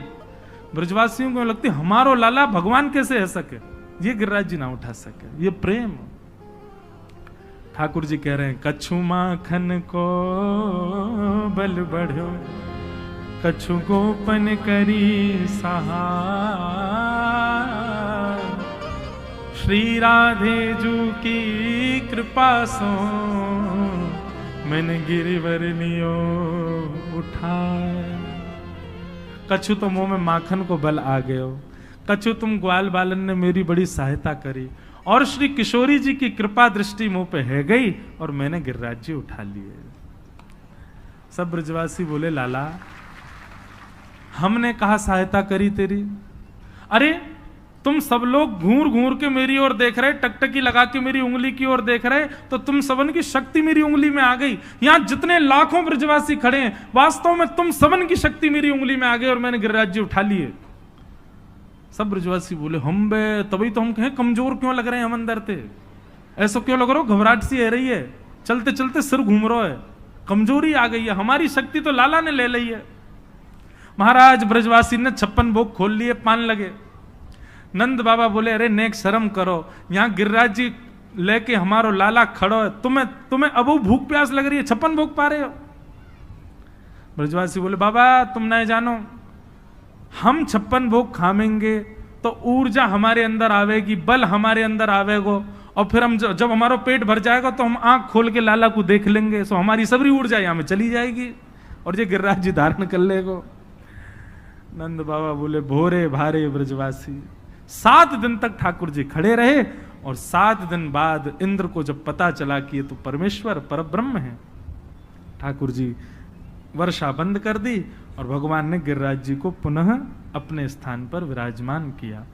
ब्रजवासियों को लगती हमारो लाला भगवान कैसे है सके, ये गिरिराज जी ना उठा सके, ये प्रेम। ठाकुर जी कह रहे हैं कछु माखन को बल बढ़ो, कछु गोपन करी सहा, श्री राधे जू की कृपा सो मैंने गिरिवर लियो उठा। कछु तो मुंह में माखन को बल आ गए हो, कछु तुम ग्वाल बालन ने मेरी बड़ी सहायता करी, और श्री किशोरी जी की कृपा दृष्टि मुंह पे है गई और मैंने गिरिराज जी उठा लिए। सब ब्रजवासी बोले लाला हमने कहा सहायता करी तेरी, अरे तुम सब लोग घूर घूर के मेरी ओर देख रहे, टकटकी लगा के मेरी उंगली की ओर देख रहे, तो तुम सबन की शक्ति मेरी उंगली में आ गई। यहां जितने लाखों ब्रजवासी खड़े हैं, वास्तव में तुम सबन की शक्ति मेरी उंगली में आ गई और मैंने गिरिराज जी उठा लिए। सब ब्रजवासी बोले हम बे, तभी तो हम कहें कमजोर क्यों लग रहे हैं हम अंदर थे, ऐसा क्यों लग रहा हो, घबराहट सी है रही है, चलते चलते सिर घूम रहा है, कमजोरी आ गई है, हमारी शक्ति तो लाला ने ले ली है। महाराज ब्रजवासी ने 56 भोग खोल लिए, पान लगे। नंद बाबा बोले अरे नेक शर्म करो, यहां गिरिराज जी लेके हमारो लाला खड़ो है, तुम्हें अब भूख प्यास लग रही है, 56 भोग पा रहे हो। ब्रजवासी बोले बाबा तुम नहीं जानो, हम 56 भोग खामेंगे तो ऊर्जा हमारे अंदर आवेगी, बल हमारे अंदर आवेगो, और फिर हम जब हमारा पेट भर जाएगा तो हम आंख खोल के लाला को देख लेंगे, सो हमारी सबरी ऊर्जा यहां में चली जाएगी और ये गिरिराज जी धारण कर लेगो। नंद बाबा बोले भोरे भारे ब्रजवासी। 7 दिन तक ठाकुर जी खड़े रहे और 7 दिन बाद इंद्र को जब पता चला कि ये तो परमेश्वर परब्रह्म है, ठाकुर जी वर्षा बंद कर दी और भगवान ने गिरिराज जी को पुनः अपने स्थान पर विराजमान किया।